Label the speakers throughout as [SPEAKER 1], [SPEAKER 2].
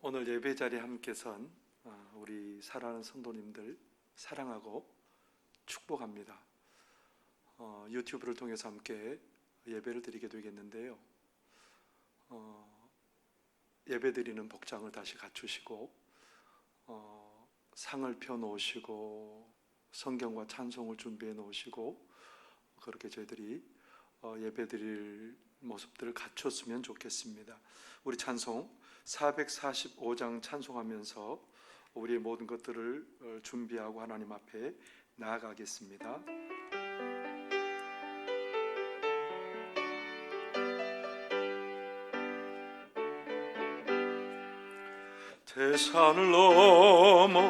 [SPEAKER 1] 오늘 예배 자리에 함께 선 우리 사랑하는 성도님들 사랑하고 축복합니다. 유튜브를 통해서 함께 예배를 드리게 되겠는데요. 예배 드리는 복장을 다시 갖추시고 상을 펴놓으시고 성경과 찬송을 준비해 놓으시고 그렇게 저희들이 예배 드릴 모습들을 갖췄으면 좋겠습니다. 우리 찬송 445장 찬송하면서 우리의 모든 것들을 준비하고 하나님 앞에 나아가겠습니다. 태산을 넘어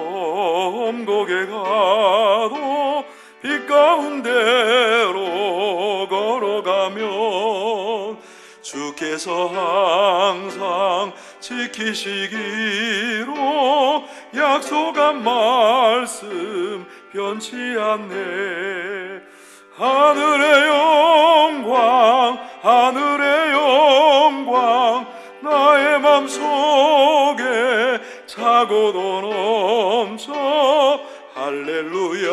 [SPEAKER 1] 엄곡에 가도 빛 가운데로 걸어가면 주께서 항상 지키시기로 약속한 말씀 변치 않네. 하늘의 영광 하늘의 영광 나의 맘속에 차고도 넘쳐 할렐루야를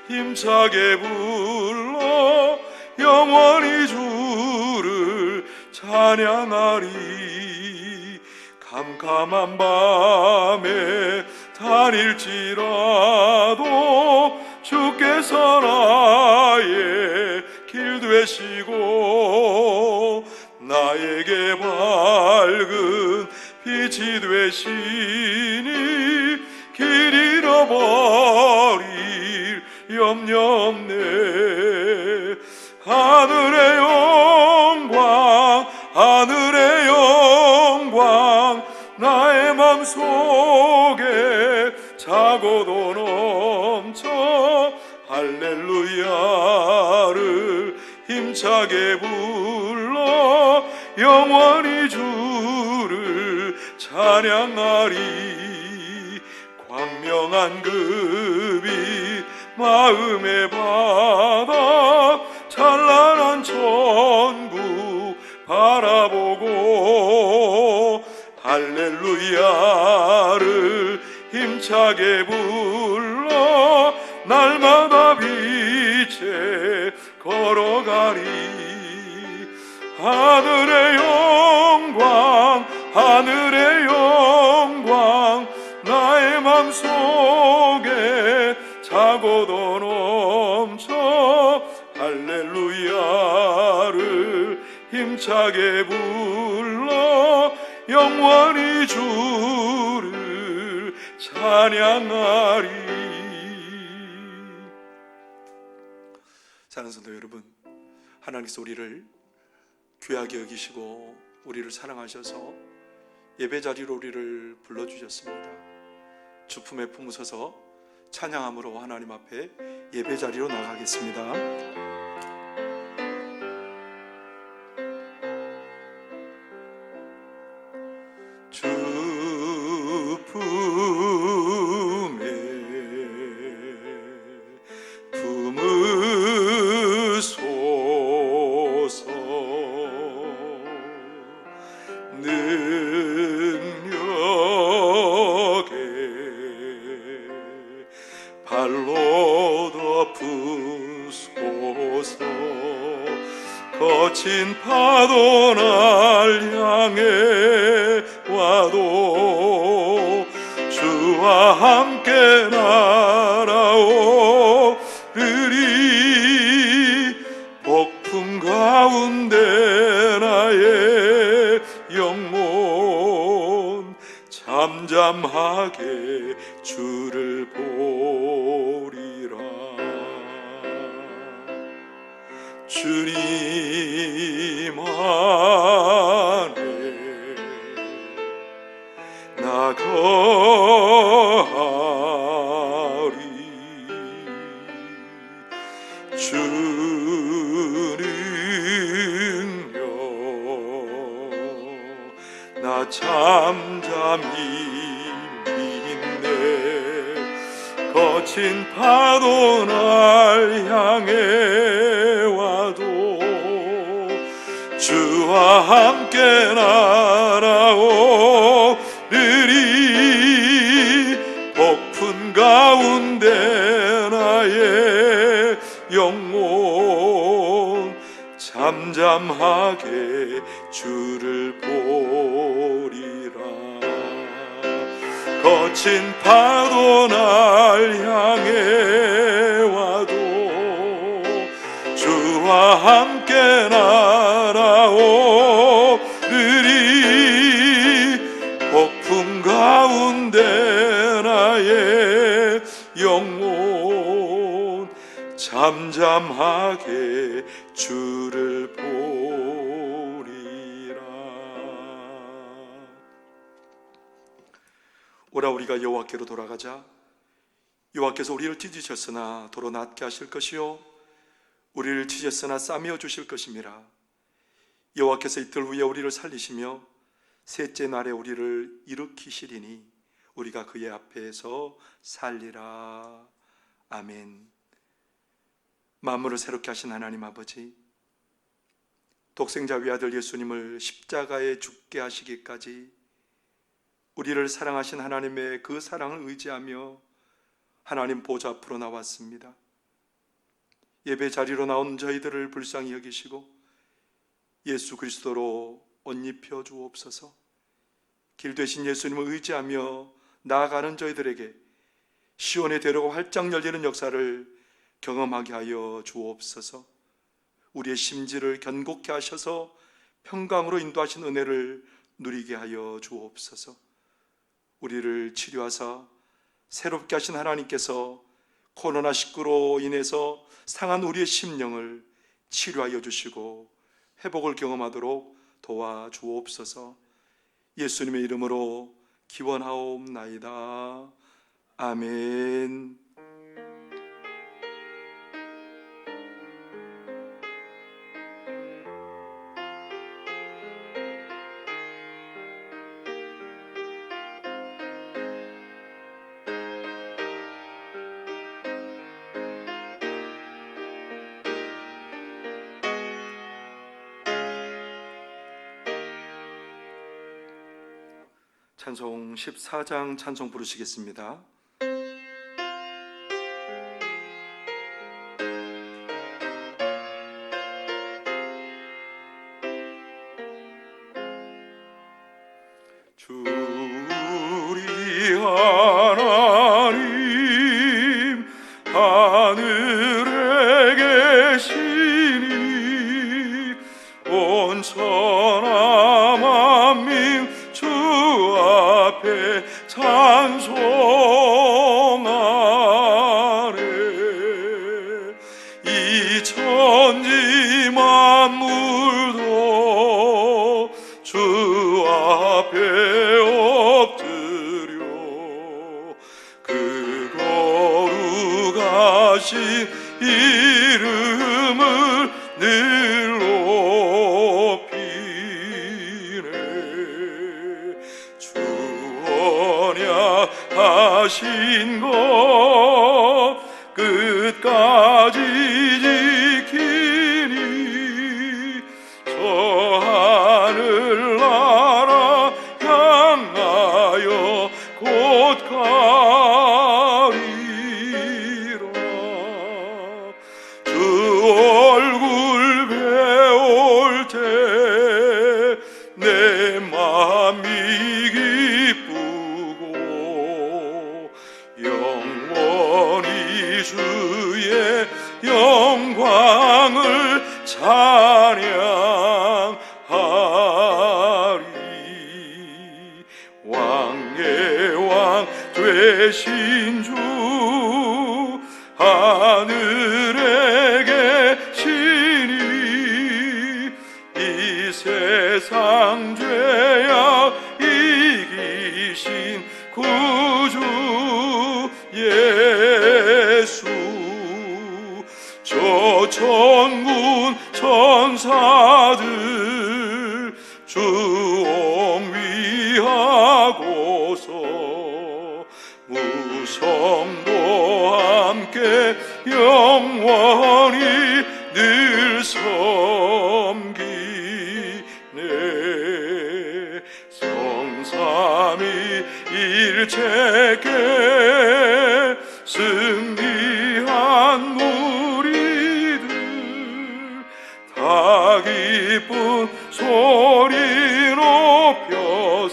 [SPEAKER 1] 힘차게 불러 영원히 주를 찬양하리. 캄캄한 밤에 다닐지라도 주께서 나의 길 되시고 나에게 밝은 빛이 되시니 길 잃어버릴 염려 없네. 하늘의 영광 하늘의 영광 나의 맘속에 차고도 넘쳐 할렐루야를 힘차게 불러 영원히 주를 찬양하리. 광명한 그 빛 마음에 받아 찬란한 천국 바라보고 할렐루야를 힘차게 불러 날마다 빛에 걸어가리. 하늘의 영광 하늘의 영광 나의 맘속에 차고도 넘쳐 할렐루야를 힘차게 불러 영원히 주를 찬양하리. 사랑하는 성도 여러분, 하나님께서 우리를 귀하게 여기시고 우리를 사랑하셔서 예배 자리로 우리를 불러주셨습니다. 주품에 품으셔서 찬양함으로 하나님 앞에 예배 자리로 나가겠습니다. 거친 파도 날 향해 와도 주와 함께 날아오르리. 폭풍 가운데 나의 영혼 잠잠하게 주를 보리라. 주님 안에 나가리. 주 능력 나 잠잠히 믿네. 거친 파도 날 향해 와도 주와 함께 날아오 주를 보리라. 거친 파도 날 향해 와도 주와 함께 날아오르리. 폭풍 가운데 나의 영혼 잠잠하게 주를 보리라. 오라 우리가 여호와께로 돌아가자. 여호와께서 우리를 찢으셨으나 도로 낫게 하실 것이요 우리를 찢었으나 싸매어 주실 것임이라. 여호와께서 이틀 후에 우리를 살리시며 셋째 날에 우리를 일으키시리니 우리가 그의 앞에서 살리라. 아멘. 만물을 새롭게 하신 하나님 아버지, 독생자 외아들 예수님을 십자가에 죽게 하시기까지 우리를 사랑하신 하나님의 그 사랑을 의지하며 하나님 보좌 앞으로 나왔습니다. 예배 자리로 나온 저희들을 불쌍히 여기시고 예수 그리스도로 옷 입혀 주옵소서. 길 되신 예수님을 의지하며 나아가는 저희들에게 시온의 대로가 활짝 열리는 역사를 경험하게 하여 주옵소서. 우리의 심지를 견고케 하셔서 평강으로 인도하신 은혜를 누리게 하여 주옵소서. 우리를 치료하사 새롭게 하신 하나님께서 코로나19로 인해서 상한 우리의 심령을 치료하여 주시고 회복을 경험하도록 도와주옵소서. 예수님의 이름으로 기원하옵나이다. 아멘. 찬송 14장 찬송 부르시겠습니다. 주리 하나님 하늘에 계시니 온 천하 만민 주 앞에 찬송하네. 이 천지 만물도 주 앞에 엎드려 그 거룩하신 이름을 늘 높이네. 주 언약하신 것 끝까지 지키니 저 하늘나라 향하여 곧 가리라. 주 얼굴 배울 때 내 맘이 기쁘고 영원히 주의 영광을 찬양하리. 왕의 왕 되신 주 하늘에 계시니 이 세상 죄악 이기신 구주 예수. 저 천군 천사들 주 옹위하고서 무성도 함께 영원히 늘 섬기네. 성삼위 일체께 승리한 우리들 다 기쁜 소리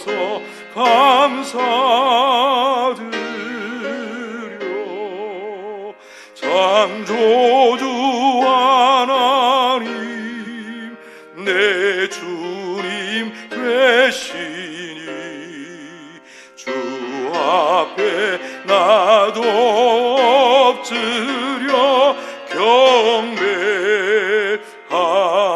[SPEAKER 1] 주셔서 감사드려. 창조주 하나님 내 주님 되시니 주 앞에 나도 엎드려 경배하네. 아멘.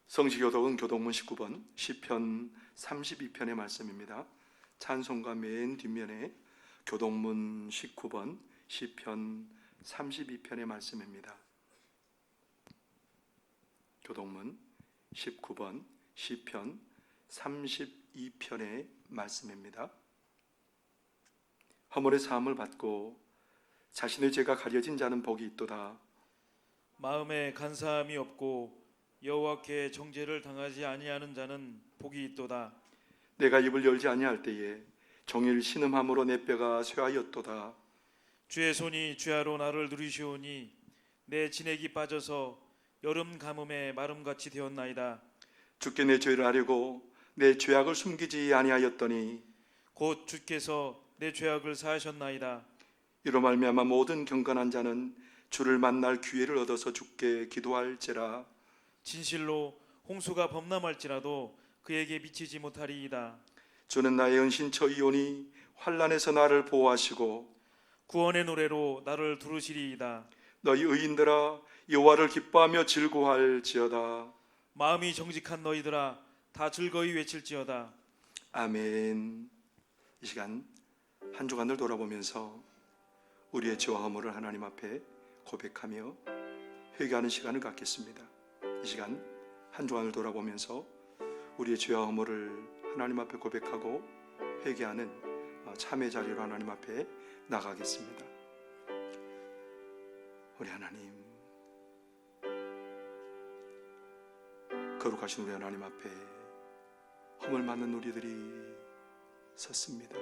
[SPEAKER 1] 성시교독은 교독문 19번 시편 32편의 말씀입니다. 찬송가 맨 뒷면에 교독문 19번 시편 32편의 말씀입니다. 교독문 19번 시편 32편의 말씀입니다. 허물의 사함을 받고 자신의 죄가 가려진 자는 복이 있도다.
[SPEAKER 2] 마음에 간사함이 없고 여호와께 정죄를 당하지 아니하는 자는 복이 있도다.
[SPEAKER 1] 내가 입을 열지 아니할 때에 종일 신음함으로 내 뼈가 쇠하였도다.
[SPEAKER 2] 주의 손이 주야로 나를 누리시오니 내 진액이 빠져서 여름 가뭄에 마름같이 되었나이다.
[SPEAKER 1] 주께 내 죄를 아뢰고 내 죄악을 숨기지 아니하였더니
[SPEAKER 2] 곧 주께서 내 죄악을 사하셨나이다.
[SPEAKER 1] 이로 말미암아 모든 경건한 자는 주를 만날 기회를 얻어서 주께 기도할지라.
[SPEAKER 2] 진실로 홍수가 범람할지라도 그에게 미치지 못하리이다.
[SPEAKER 1] 주는 나의 은신처이오니 환난에서 나를 보호하시고
[SPEAKER 2] 구원의 노래로 나를 두르시리이다.
[SPEAKER 1] 너희 의인들아 여호와를 기뻐하며 즐거워할지어다.
[SPEAKER 2] 마음이 정직한 너희들아 다 즐거이 외칠지어다.
[SPEAKER 1] 아멘. 이 시간 한 주간을 돌아보면서 우리의 죄와 허물을 하나님 앞에 고백하며 회개하는 시간을 갖겠습니다. 이 시간 한 주간을 돌아보면서 우리의 죄와 허물을 하나님 앞에 고백하고 회개하는 참회 자리로 하나님 앞에 나가겠습니다. 우리 하나님, 거룩하신 우리 하나님 앞에 허물 많은 우리들이 섰습니다.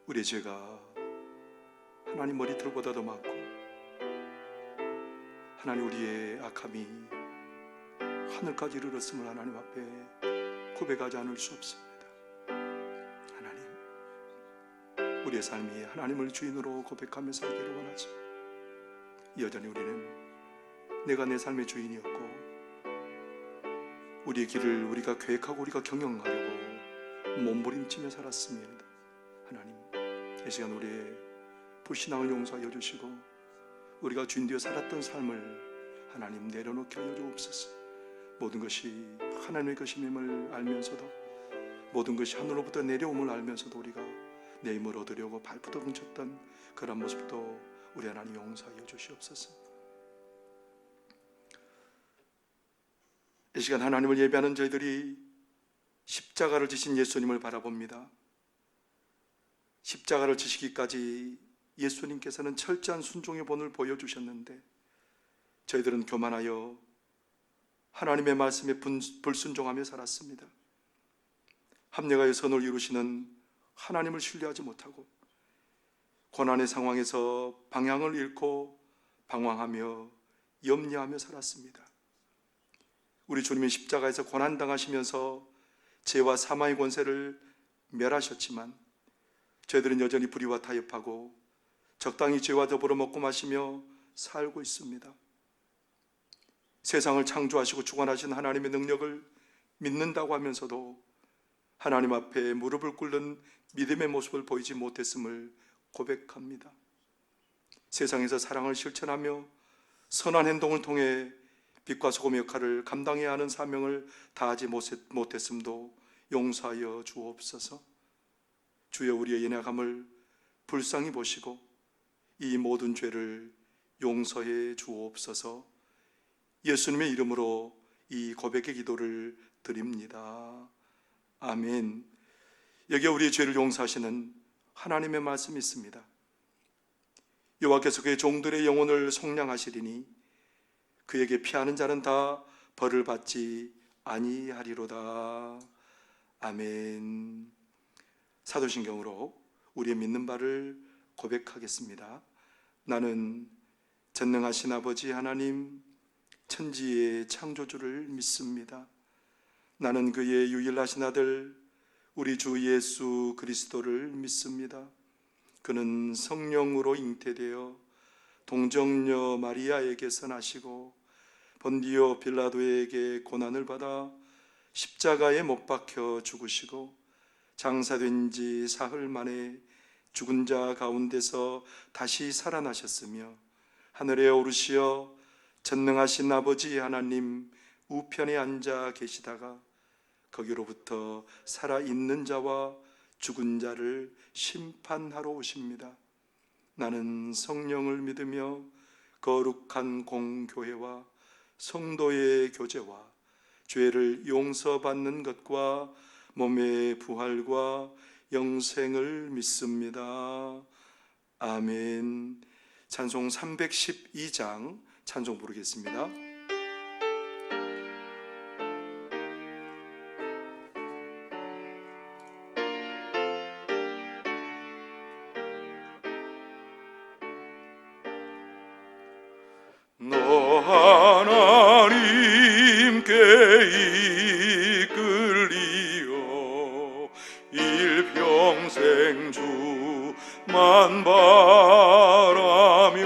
[SPEAKER 1] 우리의 죄가 하나님 머리털보다 더 많고 하나님 우리의 악함이 하늘까지 이르렀음을 하나님 앞에 고백하지 않을 수 없습니다. 하나님, 우리의 삶이 하나님을 주인으로 고백하며 살기를 원하지만 여전히 우리는 내가 내 삶의 주인이었고 우리의 길을 우리가 계획하고 우리가 경영하려고 몸부림치며 살았습니다. 하나님, 이 시간 우리의 불신앙을 용서하여 주시고 우리가 주인 되어 살았던 삶을 하나님 내려놓게 하여 주옵소서. 모든 것이 하나님의 것임을 알면서도 모든 것이 하늘로부터 내려옴을 알면서도 우리가 내 힘을 얻으려고 발부터 훔쳤던 그런 모습도 우리 하나님 용서하여 주시옵소서. 이 시간 하나님을 예배하는 저희들이 십자가를 지신 예수님을 바라봅니다. 십자가를 지시기까지 예수님께서는 철저한 순종의 본을 보여주셨는데 저희들은 교만하여 하나님의 말씀에 불순종하며 살았습니다. 합력하여 선을 이루시는 하나님을 신뢰하지 못하고 고난의 상황에서 방향을 잃고 방황하며 염려하며 살았습니다. 우리 주님이 십자가에서 고난당하시면서 죄와 사망의 권세를 멸하셨지만 저희들은 여전히 불의와 타협하고 적당히 죄와 더불어 먹고 마시며 살고 있습니다. 세상을 창조하시고 주관하신 하나님의 능력을 믿는다고 하면서도 하나님 앞에 무릎을 꿇는 믿음의 모습을 보이지 못했음을 고백합니다. 세상에서 사랑을 실천하며 선한 행동을 통해 빛과 소금의 역할을 감당해야 하는 사명을 다하지 못했음도 용서하여 주옵소서. 주여, 우리의 연약함을 불쌍히 보시고 이 모든 죄를 용서해 주옵소서. 예수님의 이름으로 이 고백의 기도를 드립니다. 아멘. 여기에 우리의 죄를 용서하시는 하나님의 말씀이 있습니다. 여호와께서 그의 종들의 영혼을 속량하시리니 그에게 피하는 자는 다 벌을 받지 아니하리로다. 아멘. 사도신경으로 우리의 믿는 바를 고백하겠습니다. 나는 전능하신 아버지 하나님, 천지의 창조주를 믿습니다. 나는 그의 유일하신 아들 우리 주 예수 그리스도를 믿습니다. 그는 성령으로 잉태되어 동정녀 마리아에게서 나시고 본디오 빌라도에게 고난을 받아 십자가에 못 박혀 죽으시고 장사된 지 사흘 만에 죽은 자 가운데서 다시 살아나셨으며 하늘에 오르시어 전능하신 아버지 하나님 우편에 앉아 계시다가 거기로부터 살아있는 자와 죽은 자를 심판하러 오십니다. 나는 성령을 믿으며 거룩한 공교회와 성도의 교제와 죄를 용서받는 것과 몸의 부활과 영생을 믿습니다. 아멘. 찬송 312장 찬송 부르겠습니다. 너 하나님께 이끌리어 일평생 주만 바라면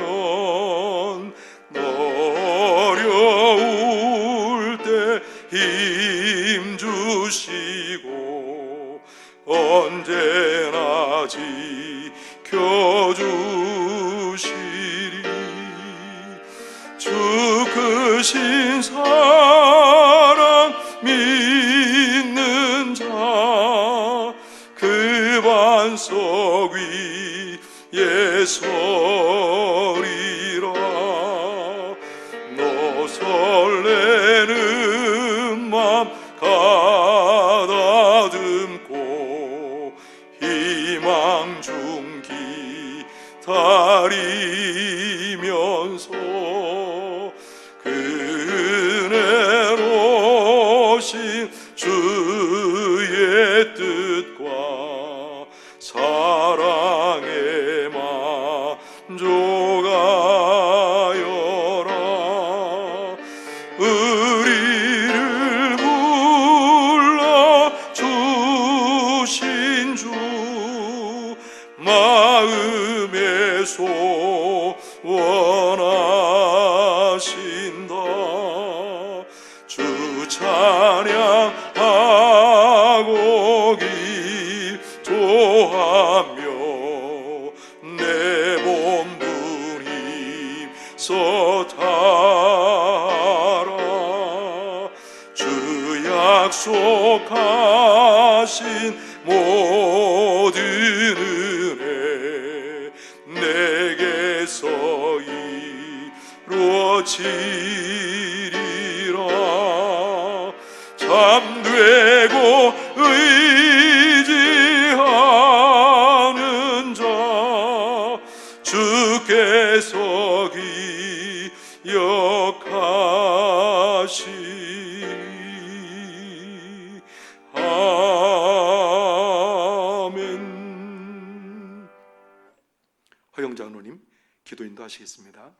[SPEAKER 1] 어려울 때 힘 주시고 언제나 지켜주시리. 주 크신 사랑 믿는 자 그 반석 위에 서리라. 너 설레는 맘 가다듬고 희망 중 기다리면서 은혜로신 주의 뜻과 사랑에 만족하여라. 우리를 불러주신 주 마음에 소원하신다. 주 찬양하고 기도하며 내 몸부림 서타라. 주 약속하신 모든 은혜 내게서 이루어지리라. 잠되고 의지하는 자 주께서 기억하시리. 아멘. 허영 장로님 기도 인도하시겠습니다.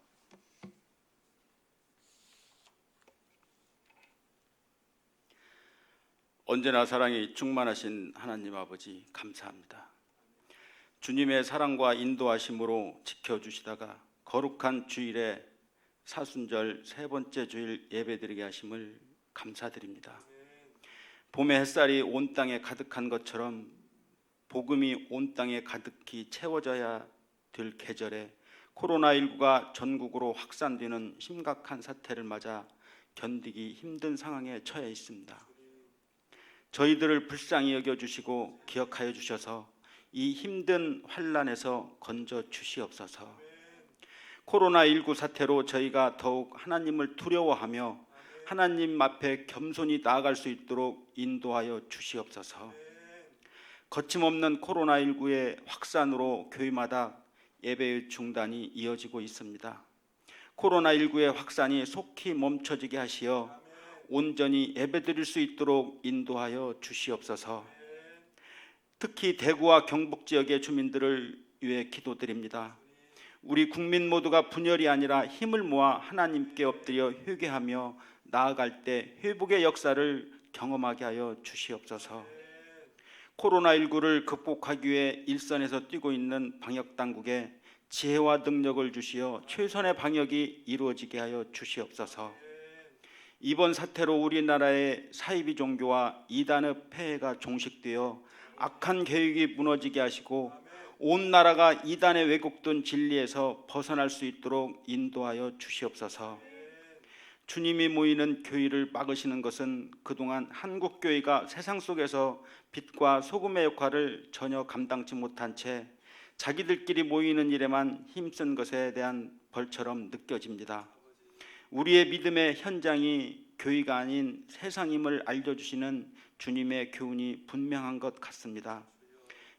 [SPEAKER 3] 언제나 사랑이 충만하신 하나님 아버지 감사합니다. 주님의 사랑과 인도하심으로 지켜주시다가 거룩한 주일에 사순절 세 번째 주일 예배드리게 하심을 감사드립니다. 봄의 햇살이 온 땅에 가득한 것처럼 복음이 온 땅에 가득히 채워져야 될 계절에 코로나19가 전국으로 확산되는 심각한 사태를 맞아 견디기 힘든 상황에 처해 있습니다. 저희들을 불쌍히 여겨주시고 기억하여 주셔서 이 힘든 환난에서 건져 주시옵소서. 코로나19 사태로 저희가 더욱 하나님을 두려워하며 하나님 앞에 겸손히 나아갈 수 있도록 인도하여 주시옵소서. 거침없는 코로나19의 확산으로 교회마다 예배의 중단이 이어지고 있습니다. 코로나19의 확산이 속히 멈춰지게 하시어 온전히 예배드릴 수 있도록 인도하여 주시옵소서. 특히 대구와 경북 지역의 주민들을 위해 기도드립니다. 우리 국민 모두가 분열이 아니라 힘을 모아 하나님께 엎드려 회개하며 나아갈 때 회복의 역사를 경험하게 하여 주시옵소서. 코로나19를 극복하기 위해 일선에서 뛰고 있는 방역당국에 지혜와 능력을 주시어 최선의 방역이 이루어지게 하여 주시옵소서. 이번 사태로 우리나라의 사이비 종교와 이단의 폐해가 종식되어 악한 계획이 무너지게 하시고 온 나라가 이단에 왜곡된 진리에서 벗어날 수 있도록 인도하여 주시옵소서. 주님이 모이는 교회를 막으시는 것은 그동안 한국교회가 세상 속에서 빛과 소금의 역할을 전혀 감당치 못한 채 자기들끼리 모이는 일에만 힘쓴 것에 대한 벌처럼 느껴집니다. 우리의 믿음의 현장이 교회가 아닌 세상임을 알려주시는 주님의 교훈이 분명한 것 같습니다.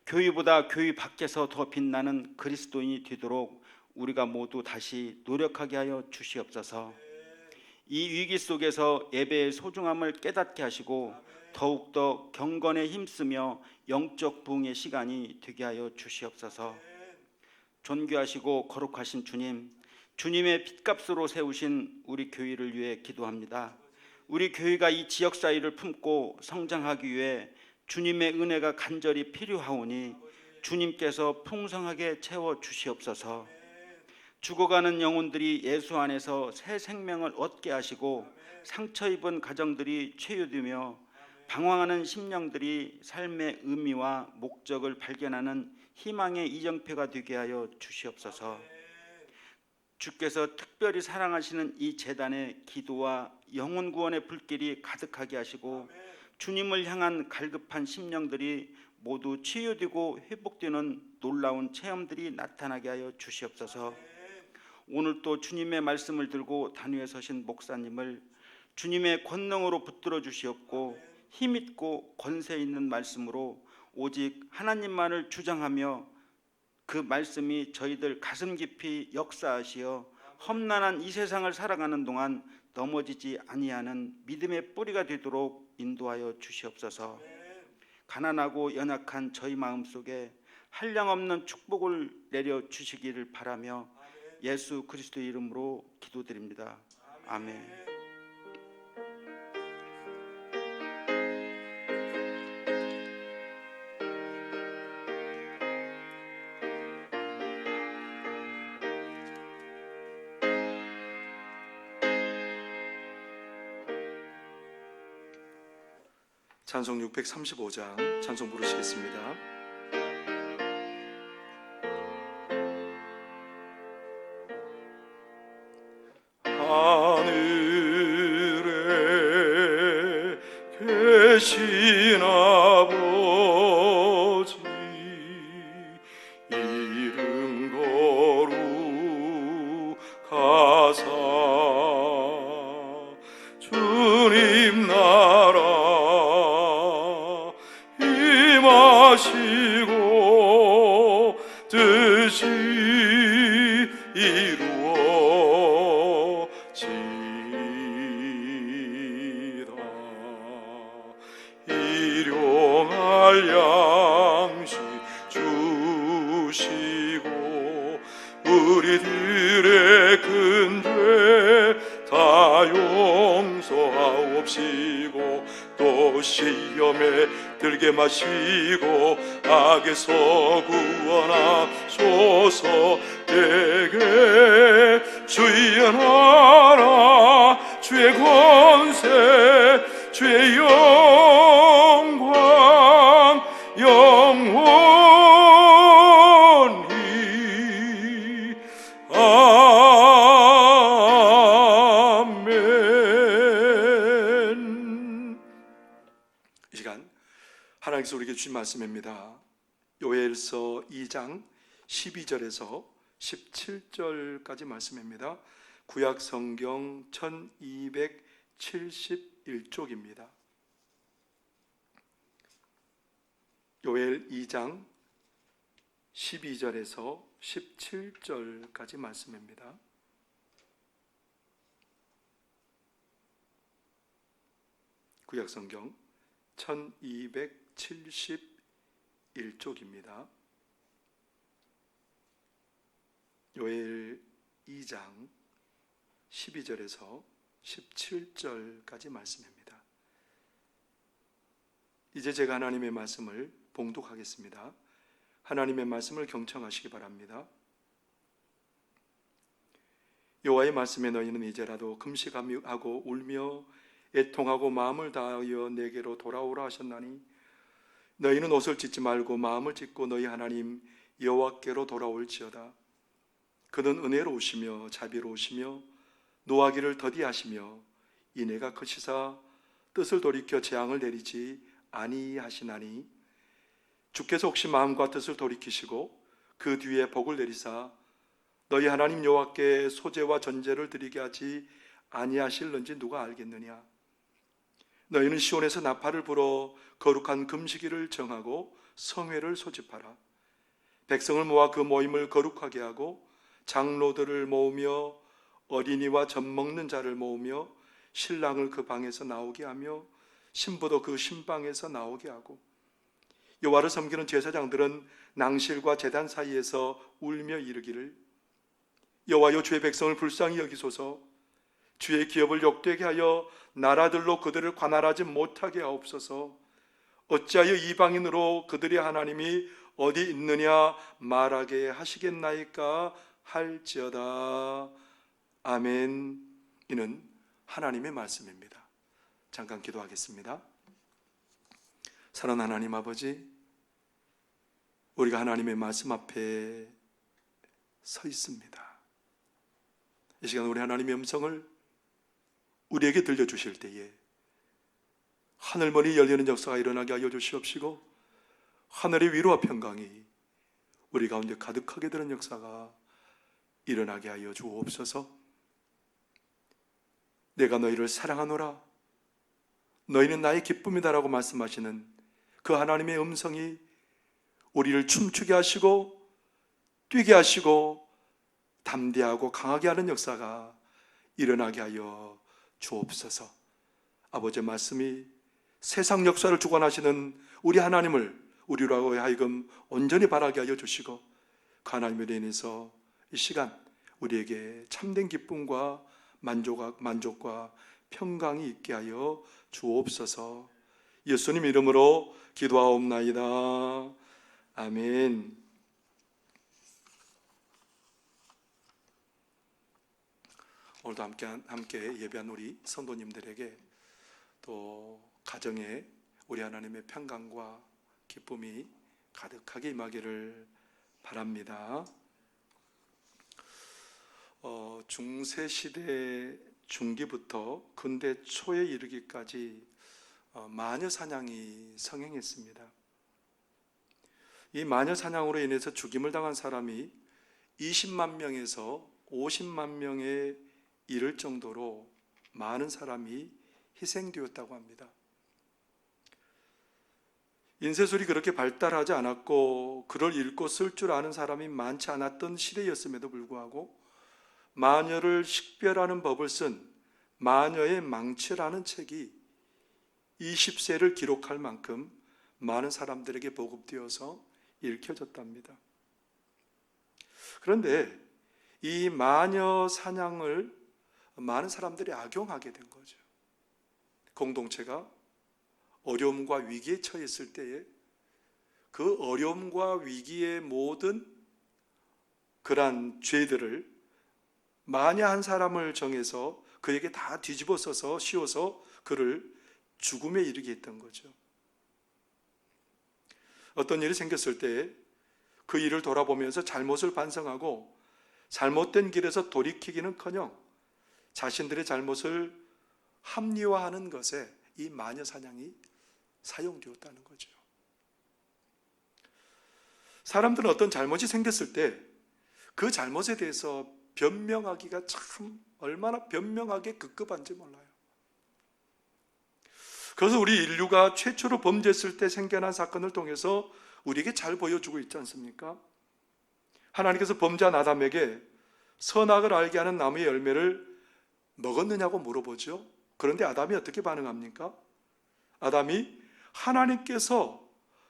[SPEAKER 3] 교회보다 교회 밖에서 더 빛나는 그리스도인이 되도록 우리가 모두 다시 노력하게 하여 주시옵소서. 이 위기 속에서 예배의 소중함을 깨닫게 하시고 더욱더 경건에 힘쓰며 영적 부흥의 시간이 되게 하여 주시옵소서. 존귀하시고 거룩하신 주님, 주님의 핏값으로 세우신 우리 교회를 위해 기도합니다. 우리 교회가 이 지역사회를 품고 성장하기 위해 주님의 은혜가 간절히 필요하오니 주님께서 풍성하게 채워 주시옵소서. 죽어가는 영혼들이 예수 안에서 새 생명을 얻게 하시고 상처 입은 가정들이 치유되며 방황하는 심령들이 삶의 의미와 목적을 발견하는 희망의 이정표가 되게 하여 주시옵소서. 주께서 특별히 사랑하시는 이 재단의 기도와 영혼 구원의 불길이 가득하게 하시고 주님을 향한 갈급한 심령들이 모두 치유되고 회복되는 놀라운 체험들이 나타나게 하여 주시옵소서. 오늘 또 주님의 말씀을 들고 단위에 서신 목사님을 주님의 권능으로 붙들어 주시옵고 힘있고 권세 있는 말씀으로 오직 하나님만을 주장하며 그 말씀이 저희들 가슴 깊이 역사하시어 험난한 이 세상을 살아가는 동안 넘어지지 아니하는 믿음의 뿌리가 되도록 인도하여 주시옵소서. 가난하고 연약한 저희 마음속에 한량없는 축복을 내려 주시기를 바라며 예수 그리스도 이름으로 기도드립니다. 아멘.
[SPEAKER 1] 찬송 635장 찬송 부르시겠습니다. 하늘에 계신 아버지 이름 거룩하사 주님 나라 임하시고 뜻이 이루어지이다. 일용할 양식 주시고 우리들의 큰 죄 다 용서하옵시고 또 시험에 들게 마시고 악에서 구원하소서. 내게 주의 나라 주의 권세 주의 영광 영원히 아멘. 이 시간 하나님께서 우리에게 주신 말씀입니다. 요엘서 2장 12절에서 17절까지 말씀입니다. 구약 성경 1271쪽입니다. 요엘 2장 12절에서 17절까지 말씀입니다. 구약 성경 1271쪽입니다. 요엘 2장 12절에서 17절까지 말씀입니다. 이제 제가 하나님의 말씀을 봉독하겠습니다. 하나님의 말씀을 경청하시기 바랍니다. 여호와의 말씀에 너희는 이제라도 금식하고 울며 애통하고 마음을 다하여 내게로 돌아오라 하셨나니 너희는 옷을 찢지 말고 마음을 찢고 너희 하나님 여호와께로 돌아올지어다. 그는 은혜로우시며 자비로우시며 노하기를 더디하시며 인애가 크시사 뜻을 돌이켜 재앙을 내리지 아니하시나니 주께서 혹시 마음과 뜻을 돌이키시고 그 뒤에 복을 내리사 너희 하나님 여호와께 소제와 전제를 드리게 하지 아니하실는지 누가 알겠느냐. 너희는 시온에서 나팔을 불어 거룩한 금식일을 정하고 성회를 소집하라. 백성을 모아 그 모임을 거룩하게 하고 장로들을 모으며 어린이와 젖 먹는 자를 모으며 신랑을 그 방에서 나오게 하며 신부도 그 신방에서 나오게 하고 여호와를 섬기는 제사장들은 낭실과 제단 사이에서 울며 이르기를 여호와여 주의 백성을 불쌍히 여기소서. 주의 기업을 욕되게 하여 나라들로 그들을 관할하지 못하게 하옵소서. 어찌하여 이방인으로 그들의 하나님이 어디 있느냐 말하게 하시겠나이까 할지어다. 아멘. 이는 하나님의 말씀입니다. 잠깐 기도하겠습니다. 사랑하는 하나님 아버지, 우리가 하나님의 말씀 앞에 서 있습니다. 이 시간 우리 하나님의 음성을 우리에게 들려주실 때에 하늘머리 열리는 역사가 일어나게 하여 주시옵시고 하늘의 위로와 평강이 우리 가운데 가득하게 되는 역사가 일어나게 하여 주옵소서. 내가 너희를 사랑하노라 너희는 나의 기쁨이다라고 말씀하시는 그 하나님의 음성이 우리를 춤추게 하시고 뛰게 하시고 담대하고 강하게 하는 역사가 일어나게 하여 주옵소서. 아버지의 말씀이 세상 역사를 주관하시는 우리 하나님을 우리로 하여금 온전히 바라게 하여 주시고 그 하나님에 인해서 이 시간 우리에게 참된 기쁨과 만족과 평강이 있게 하여 주옵소서. 예수님 이름으로 기도하옵나이다. 아멘. 오늘도 함께 예배한 우리 성도님들에게 또 가정에 우리 하나님의 평강과 기쁨이 가득하게 임하기를 바랍니다. 중세시대 중기부터 근대 초에 이르기까지 마녀 사냥이 성행했습니다. 이 마녀 사냥으로 인해서 죽임을 당한 사람이 20만 명에서 50만 명에 이를 정도로 많은 사람이 희생되었다고 합니다. 인쇄술이 그렇게 발달하지 않았고 글을 읽고 쓸 줄 아는 사람이 많지 않았던 시대였음에도 불구하고 마녀를 식별하는 법을 쓴 마녀의 망치라는 책이 20세를 기록할 만큼 많은 사람들에게 보급되어서 읽혀졌답니다. 그런데 이 마녀 사냥을 많은 사람들이 악용하게 된 거죠. 공동체가 어려움과 위기에 처했을 때에 그 어려움과 위기의 모든 그러한 죄들을 마녀 한 사람을 정해서 그에게 다 뒤집어 써서 씌워서 그를 죽음에 이르게 했던 거죠. 어떤 일이 생겼을 때 그 일을 돌아보면서 잘못을 반성하고 잘못된 길에서 돌이키기는커녕 자신들의 잘못을 합리화하는 것에 이 마녀 사냥이 사용되었다는 거죠. 사람들은 어떤 잘못이 생겼을 때 그 잘못에 대해서 변명하기가 참 얼마나 변명하게 급급한지 몰라요. 그래서 우리 인류가 최초로 범죄했을 때 생겨난 사건을 통해서 우리에게 잘 보여주고 있지 않습니까? 하나님께서 범죄한 아담에게 선악을 알게 하는 나무의 열매를 먹었느냐고 물어보죠. 그런데 아담이 어떻게 반응합니까? 아담이 하나님께서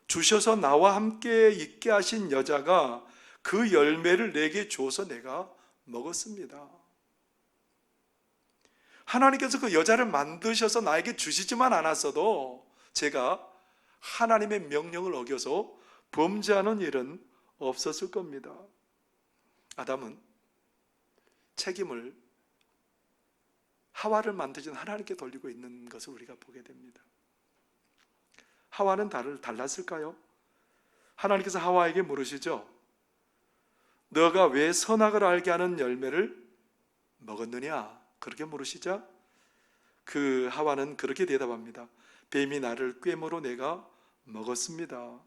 [SPEAKER 1] 주셔서 나와 함께 있게 하신 여자가 그 열매를 내게 줘서 내가 먹었습니다. 하나님께서 그 여자를 만드셔서 나에게 주시지만 않았어도 제가 하나님의 명령을 어겨서 범죄하는 일은 없었을 겁니다. 아담은 책임을 하와를 만드신 하나님께 돌리고 있는 것을 우리가 보게 됩니다. 하와는 달랐을까요? 하나님께서 하와에게 물으시죠. 너가 왜 선악을 알게 하는 열매를 먹었느냐? 그렇게 물으시자 그 하와는 그렇게 대답합니다. 뱀이 나를 꾀므로 내가 먹었습니다.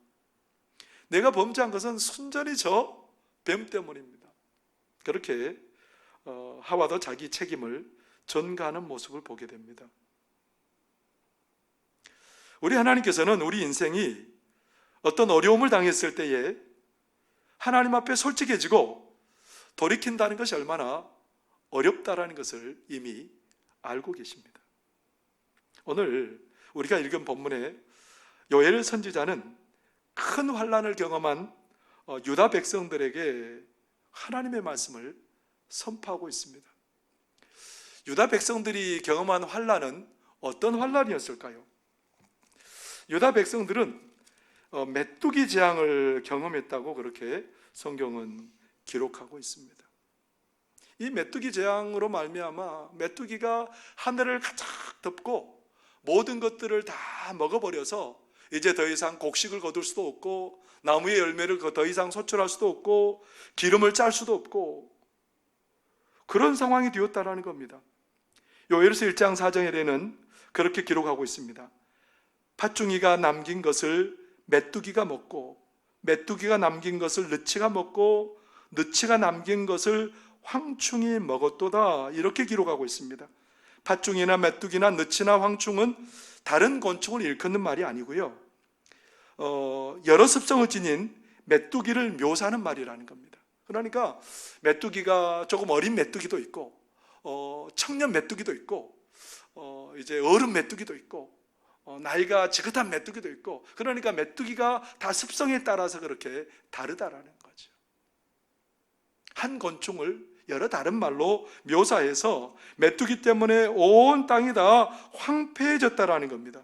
[SPEAKER 1] 내가 범죄한 것은 순전히 저 뱀 때문입니다. 그렇게 하와도 자기 책임을 전가하는 모습을 보게 됩니다. 우리 하나님께서는 우리 인생이 어떤 어려움을 당했을 때에 하나님 앞에 솔직해지고 돌이킨다는 것이 얼마나 어렵다라는 것을 이미 알고 계십니다. 오늘 우리가 읽은 본문에 요엘 선지자는 큰 환난을 경험한 유다 백성들에게 하나님의 말씀을 선포하고 있습니다. 유다 백성들이 경험한 환난은 어떤 환난이었을까요? 유다 백성들은 메뚜기 재앙을 경험했다고 그렇게 성경은 기록하고 있습니다. 이 메뚜기 재앙으로 말미암아 메뚜기가 하늘을 가득 덮고 모든 것들을 다 먹어버려서 이제 더 이상 곡식을 거둘 수도 없고 나무의 열매를 더 이상 소출할 수도 없고 기름을 짤 수도 없고 그런 상황이 되었다라는 겁니다. 요엘서 1장 4절에는 그렇게 기록하고 있습니다. 팥중이가 남긴 것을 메뚜기가 먹고 메뚜기가 남긴 것을 느치가 먹고 느치가 남긴 것을 황충이 먹었도다, 이렇게 기록하고 있습니다. 팥중이나 메뚜기나 느치나 황충은 다른 곤충을 일컫는 말이 아니고요, 여러 습성을 지닌 메뚜기를 묘사하는 말이라는 겁니다. 그러니까 메뚜기가 조금 어린 메뚜기도 있고 청년 메뚜기도 있고 이제 어른 메뚜기도 있고 나이가 지긋한 메뚜기도 있고, 그러니까 메뚜기가 다 습성에 따라서 그렇게 다르다라는 거죠. 한 곤충을 여러 다른 말로 묘사해서 메뚜기 때문에 온 땅이 다 황폐해졌다라는 겁니다.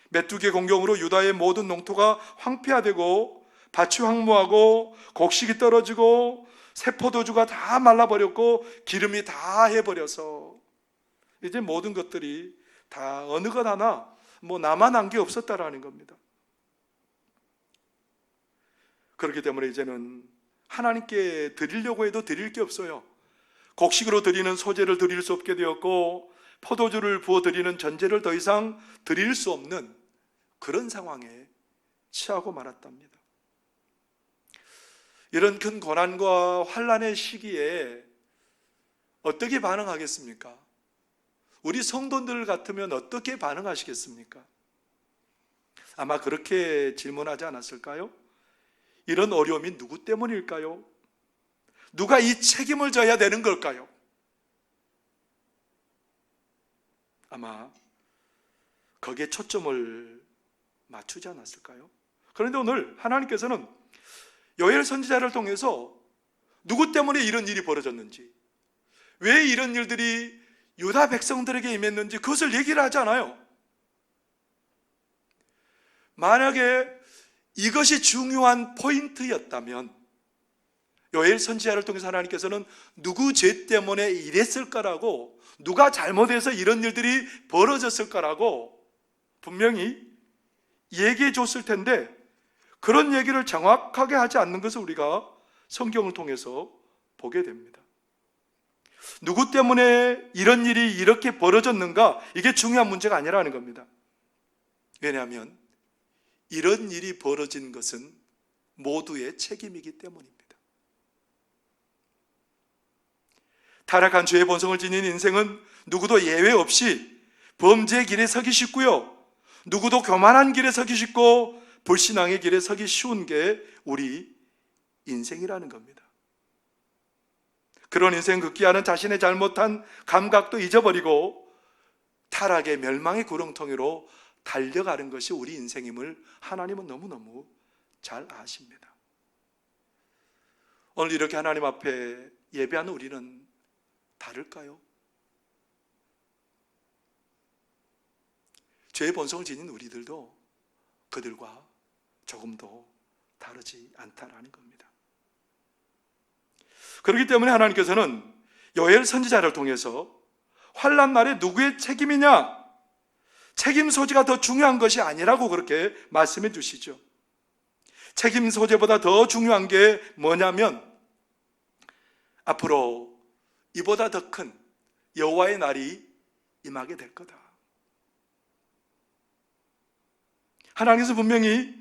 [SPEAKER 1] 메뚜기의 공격으로 유다의 모든 농토가 황폐화되고 밭이 황무하고 곡식이 떨어지고 새포도주가 다 말라버렸고 기름이 다 해버려서 이제 모든 것들이 다 어느 것 하나 남아난 게 없었다라는 겁니다. 그렇기 때문에 이제는 하나님께 드리려고 해도 드릴 게 없어요. 곡식으로 드리는 소재를 드릴 수 없게 되었고 포도주를 부어 드리는 전제를 더 이상 드릴 수 없는 그런 상황에 처하고 말았답니다. 이런 큰 고난과 환난의 시기에 어떻게 반응하겠습니까? 우리 성도들 같으면 어떻게 반응하시겠습니까? 아마 그렇게 질문하지 않았을까요? 이런 어려움이 누구 때문일까요? 누가 이 책임을 져야 되는 걸까요? 아마 거기에 초점을 맞추지 않았을까요? 그런데 오늘 하나님께서는 요엘 선지자를 통해서 누구 때문에 이런 일이 벌어졌는지, 왜 이런 일들이 유다 백성들에게 임했는지 그것을 얘기를 하지 않아요. 만약에 이것이 중요한 포인트였다면 요엘 선지자를 통해서 하나님께서는 누구 죄 때문에 이랬을까라고, 누가 잘못해서 이런 일들이 벌어졌을까라고 분명히 얘기해 줬을 텐데 그런 얘기를 정확하게 하지 않는 것을 우리가 성경을 통해서 보게 됩니다. 누구 때문에 이런 일이 이렇게 벌어졌는가, 이게 중요한 문제가 아니라는 겁니다. 왜냐하면 이런 일이 벌어진 것은 모두의 책임이기 때문입니다. 타락한 죄의 본성을 지닌 인생은 누구도 예외 없이 범죄의 길에 서기 쉽고요, 누구도 교만한 길에 서기 쉽고 불신앙의 길에 서기 쉬운 게 우리 인생이라는 겁니다. 그런 인생 극기야는 자신의 잘못한 감각도 잊어버리고 타락의 멸망의 구렁텅이로 달려가는 것이 우리 인생임을 하나님은 너무너무 잘 아십니다. 오늘 이렇게 하나님 앞에 예배하는 우리는 다를까요? 죄의 본성을 지닌 우리들도 그들과 조금도 다르지 않다라는 겁니다. 그렇기 때문에 하나님께서는 요엘 선지자를 통해서 환난 날에 누구의 책임이냐, 책임 소재가 더 중요한 것이 아니라고 그렇게 말씀해 주시죠. 책임 소재보다 더 중요한 게 뭐냐면 앞으로 이보다 더 큰 여호와의 날이 임하게 될 거다. 하나님께서 분명히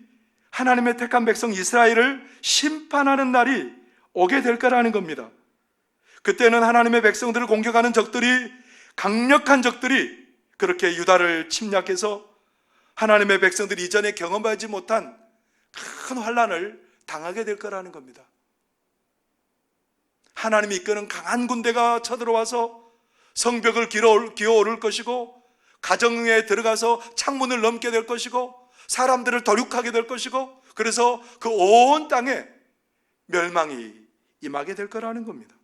[SPEAKER 1] 하나님의 택한 백성 이스라엘을 심판하는 날이 오게 될 거라는 겁니다. 그때는 하나님의 백성들을 공격하는 적들이, 강력한 적들이 그렇게 유다를 침략해서 하나님의 백성들이 이전에 경험하지 못한 큰 환난을 당하게 될 거라는 겁니다. 하나님이 이끄는 강한 군대가 쳐들어와서 성벽을 기어오를 것이고, 가정에 들어가서 창문을 넘게 될 것이고, 사람들을 도륙하게 될 것이고, 그래서 그 온 땅에 멸망이 임하게 될 거라는 겁니다.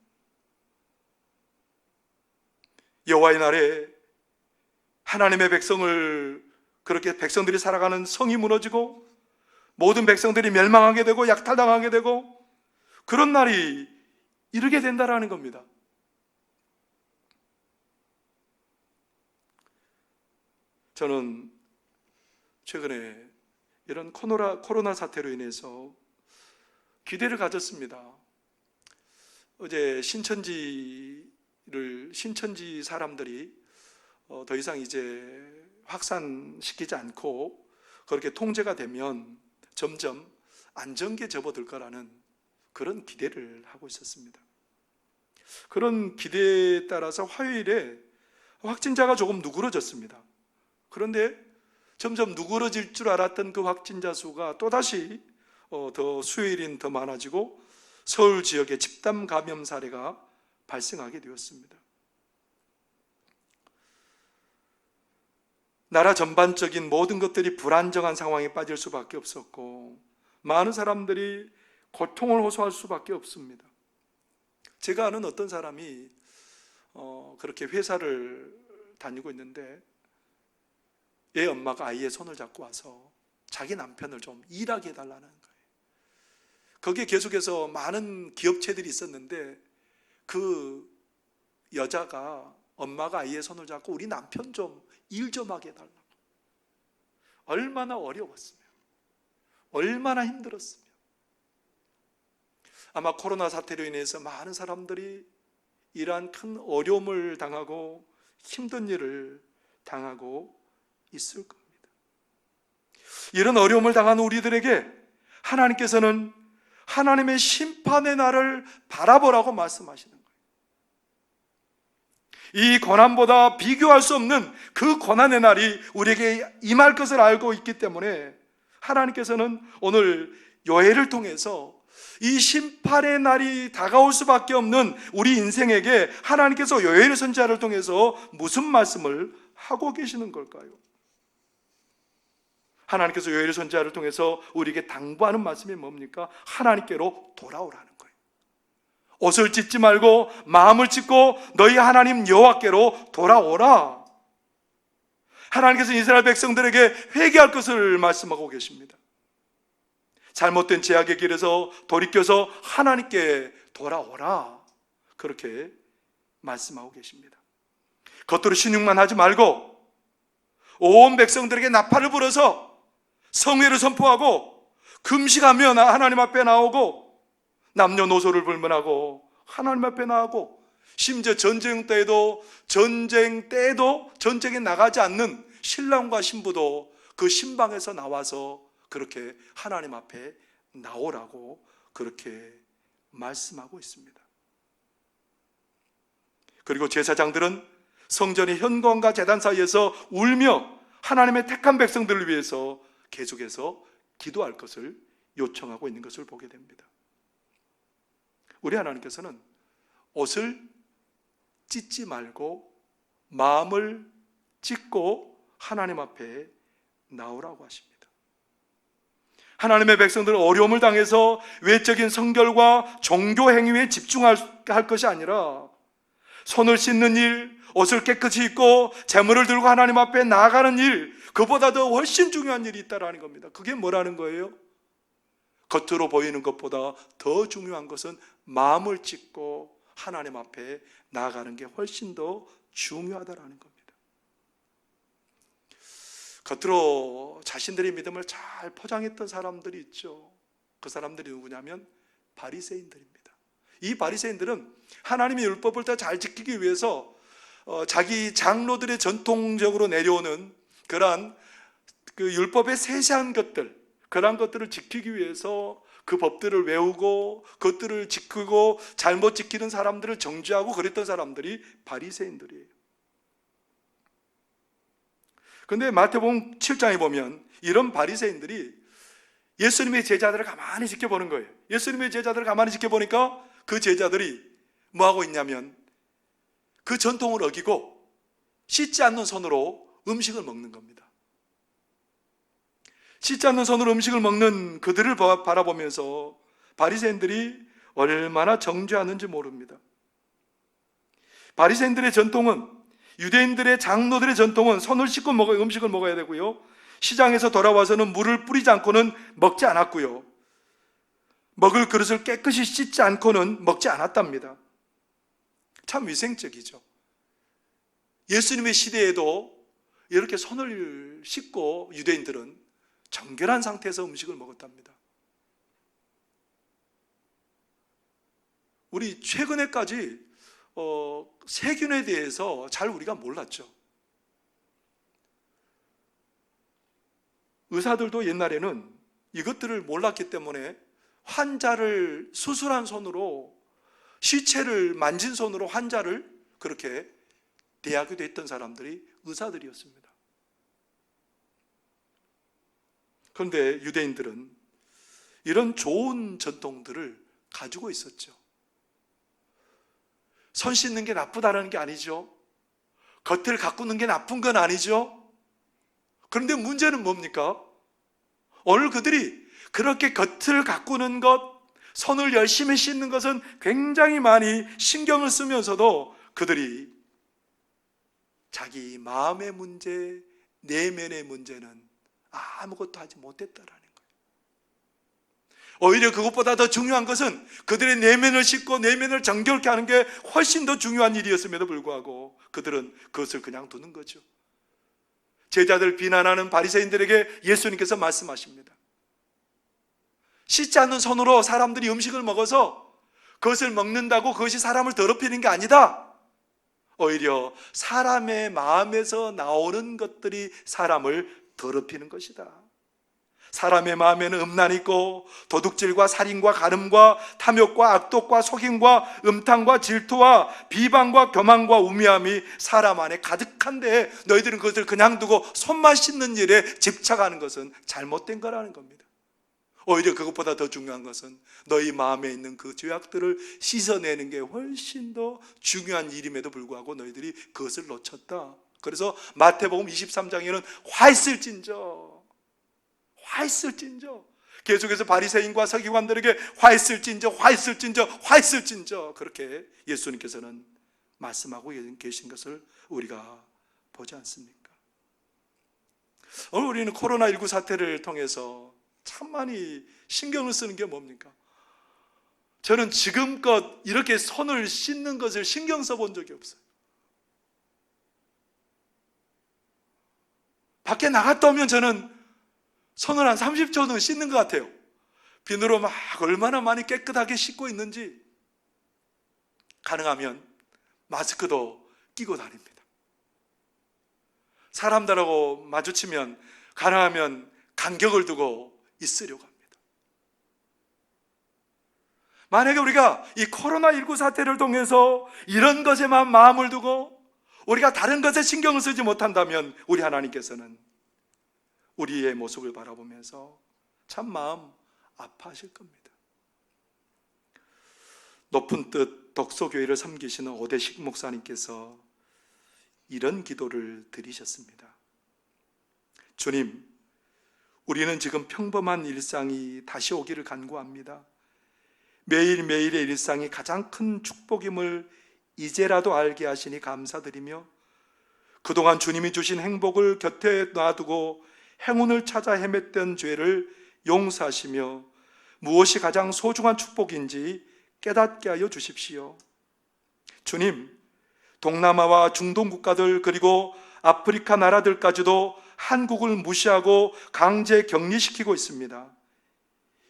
[SPEAKER 1] 여호와의 날에 하나님의 백성을, 그렇게 백성들이 살아가는 성이 무너지고 모든 백성들이 멸망하게 되고 약탈당하게 되고 그런 날이 이르게 된다라는 겁니다. 저는 최근에 이런 코로나 사태로 인해서 기대를 가졌습니다. 어제 신천지 사람들이 더 이상 이제 확산시키지 않고 그렇게 통제가 되면 점점 안정기에 접어들 거라는 그런 기대를 하고 있었습니다. 그런 기대에 따라서 화요일에 확진자가 조금 누그러졌습니다. 그런데 점점 누그러질 줄 알았던 그 확진자 수가 또다시 더 수요일인 더 많아지고 서울 지역에 집단 감염 사례가 발생하게 되었습니다. 나라 전반적인 모든 것들이 불안정한 상황에 빠질 수밖에 없었고 많은 사람들이 고통을 호소할 수밖에 없습니다. 제가 아는 어떤 사람이 그렇게 회사를 다니고 있는데 얘 엄마가 아이의 손을 잡고 와서 자기 남편을 좀 일하게 해달라는 거예요. 거기에 계속해서 많은 기업체들이 있었는데 그 여자가, 엄마가 아이의 손을 잡고 우리 남편 좀 일 좀 하게 해달라고. 얼마나 어려웠으면, 얼마나 힘들었으면. 아마 코로나 사태로 인해서 많은 사람들이 이러한 큰 어려움을 당하고 힘든 일을 당하고 있을 겁니다. 이런 어려움을 당한 우리들에게 하나님께서는 하나님의 심판의 날을 바라보라고 말씀하시는 거예요. 이 고난보다 비교할 수 없는 그 고난의 날이 우리에게 임할 것을 알고 있기 때문에 하나님께서는 오늘 요엘을 통해서 이 심판의 날이 다가올 수밖에 없는 우리 인생에게 하나님께서 요엘 선지자를 통해서 무슨 말씀을 하고 계시는 걸까요? 하나님께서 요엘 선지자를 통해서 우리에게 당부하는 말씀이 뭡니까? 하나님께로 돌아오라는 거예요. 옷을 찢지 말고 마음을 찢고 너희 하나님 여호와께로 돌아오라. 하나님께서 이스라엘 백성들에게 회개할 것을 말씀하고 계십니다. 잘못된 죄악의 길에서 돌이켜서 하나님께 돌아오라. 그렇게 말씀하고 계십니다. 겉으로 신용만 하지 말고 온 백성들에게 나팔을 불어서 성회를 선포하고 금식하며 하나님 앞에 나오고 남녀노소를 불문하고 하나님 앞에 나오고 심지어 전쟁 때에도 전쟁에 나가지 않는 신랑과 신부도 그 신방에서 나와서 그렇게 하나님 앞에 나오라고 그렇게 말씀하고 있습니다. 그리고 제사장들은 성전의 현관과 제단 사이에서 울며 하나님의 택한 백성들을 위해서 계속해서 기도할 것을 요청하고 있는 것을 보게 됩니다. 우리 하나님께서는 옷을 찢지 말고 마음을 찢고 하나님 앞에 나오라고 하십니다. 하나님의 백성들은 어려움을 당해서 외적인 성결과 종교 행위에 집중할 것이 아니라 손을 씻는 일, 옷을 깨끗이 입고 제물을 들고 하나님 앞에 나아가는 일, 그보다 더 훨씬 중요한 일이 있다라는 겁니다. 그게 뭐라는 거예요? 겉으로 보이는 것보다 더 중요한 것은 마음을 찢고 하나님 앞에 나아가는 게 훨씬 더 중요하다라는 겁니다. 겉으로 자신들의 믿음을 잘 포장했던 사람들이 있죠. 그 사람들이 누구냐면 바리새인들입니다. 이 바리새인들은 하나님의 율법을 더 잘 지키기 위해서 자기 장로들의 전통적으로 내려오는 그러한 그 율법의 세세한 것들, 그러한 것들을 지키기 위해서 그 법들을 외우고 그것들을 지키고 잘못 지키는 사람들을 정죄하고 그랬던 사람들이 바리새인들이에요. 그런데 마태복음 7장에 보면 이런 바리새인들이 예수님의 제자들을 가만히 지켜보는 거예요. 예수님의 제자들을 가만히 지켜보니까 그 제자들이 뭐하고 있냐면 그 전통을 어기고 씻지 않는 손으로 음식을 먹는 겁니다. 씻지 않는 손으로 음식을 먹는 그들을 바라보면서 바리새인들이 얼마나 정죄하는지 모릅니다. 바리새인들의 전통은, 유대인들의 장로들의 전통은 손을 씻고 음식을 먹어야 되고요, 시장에서 돌아와서는 물을 뿌리지 않고는 먹지 않았고요, 먹을 그릇을 깨끗이 씻지 않고는 먹지 않았답니다. 참 위생적이죠. 예수님의 시대에도 이렇게 손을 씻고 유대인들은 정결한 상태에서 음식을 먹었답니다. 우리 최근에까지 세균에 대해서 잘 우리가 몰랐죠. 의사들도 옛날에는 이것들을 몰랐기 때문에 환자를 수술한 손으로, 시체를 만진 손으로 환자를 그렇게 대하기도 했던 사람들이 의사들이었습니다. 그런데 유대인들은 이런 좋은 전통들을 가지고 있었죠. 손 씻는 게 나쁘다는 게 아니죠. 겉을 가꾸는 게 나쁜 건 아니죠. 그런데 문제는 뭡니까? 오늘 그들이 그렇게 겉을 가꾸는 것, 손을 열심히 씻는 것은 굉장히 많이 신경을 쓰면서도 그들이 자기 마음의 문제, 내면의 문제는 아무것도 하지 못했다라는 거예요. 오히려 그것보다 더 중요한 것은 그들의 내면을 씻고 내면을 정결케 하는 게 훨씬 더 중요한 일이었음에도 불구하고 그들은 그것을 그냥 두는 거죠. 제자들 비난하는 바리새인들에게 예수님께서 말씀하십니다. 씻지 않는 손으로 사람들이 음식을 먹어서 그것을 먹는다고 그것이 사람을 더럽히는 게 아니다. 오히려 사람의 마음에서 나오는 것들이 사람을 더럽히는 것이다. 사람의 마음에는 음란이 있고 도둑질과 살인과 간음과 탐욕과 악독과 속임과 음탕과 질투와 비방과 교만과 우매함이 사람 안에 가득한데 너희들은 그것을 그냥 두고 손만 씻는 일에 집착하는 것은 잘못된 거라는 겁니다. 오히려 그것보다 더 중요한 것은 너희 마음에 있는 그 죄악들을 씻어내는 게 훨씬 더 중요한 일임에도 불구하고 너희들이 그것을 놓쳤다. 그래서 마태복음 23장에는 화있을진저 계속해서 바리새인과 서기관들에게 화있을진저 그렇게 예수님께서는 말씀하고 계신 것을 우리가 보지 않습니까? 오늘 우리는 코로나19 사태를 통해서 참 많이 신경을 쓰는 게 뭡니까? 저는 지금껏 이렇게 손을 씻는 것을 신경 써본 적이 없어요. 밖에 나갔다 오면 저는 손을 한 30초는 씻는 것 같아요. 비누로 막 얼마나 많이 깨끗하게 씻고 있는지. 가능하면 마스크도 끼고 다닙니다. 사람들하고 마주치면 가능하면 간격을 두고 있으려고 합니다. 만약에 우리가 이 코로나19 사태를 통해서 이런 것에만 마음을 두고 우리가 다른 것에 신경을 쓰지 못한다면 우리 하나님께서는 우리의 모습을 바라보면서 참 마음 아파하실 겁니다. 높은 뜻 독소교회를 섬기시는 오대식 목사님께서 이런 기도를 드리셨습니다. 주님, 우리는 지금 평범한 일상이 다시 오기를 간구합니다. 매일매일의 일상이 가장 큰 축복임을 이제라도 알게 하시니 감사드리며, 그동안 주님이 주신 행복을 곁에 놔두고 행운을 찾아 헤맸던 죄를 용서하시며 무엇이 가장 소중한 축복인지 깨닫게 하여 주십시오. 주님, 동남아와 중동 국가들 그리고 아프리카 나라들까지도 한국을 무시하고 강제 격리시키고 있습니다.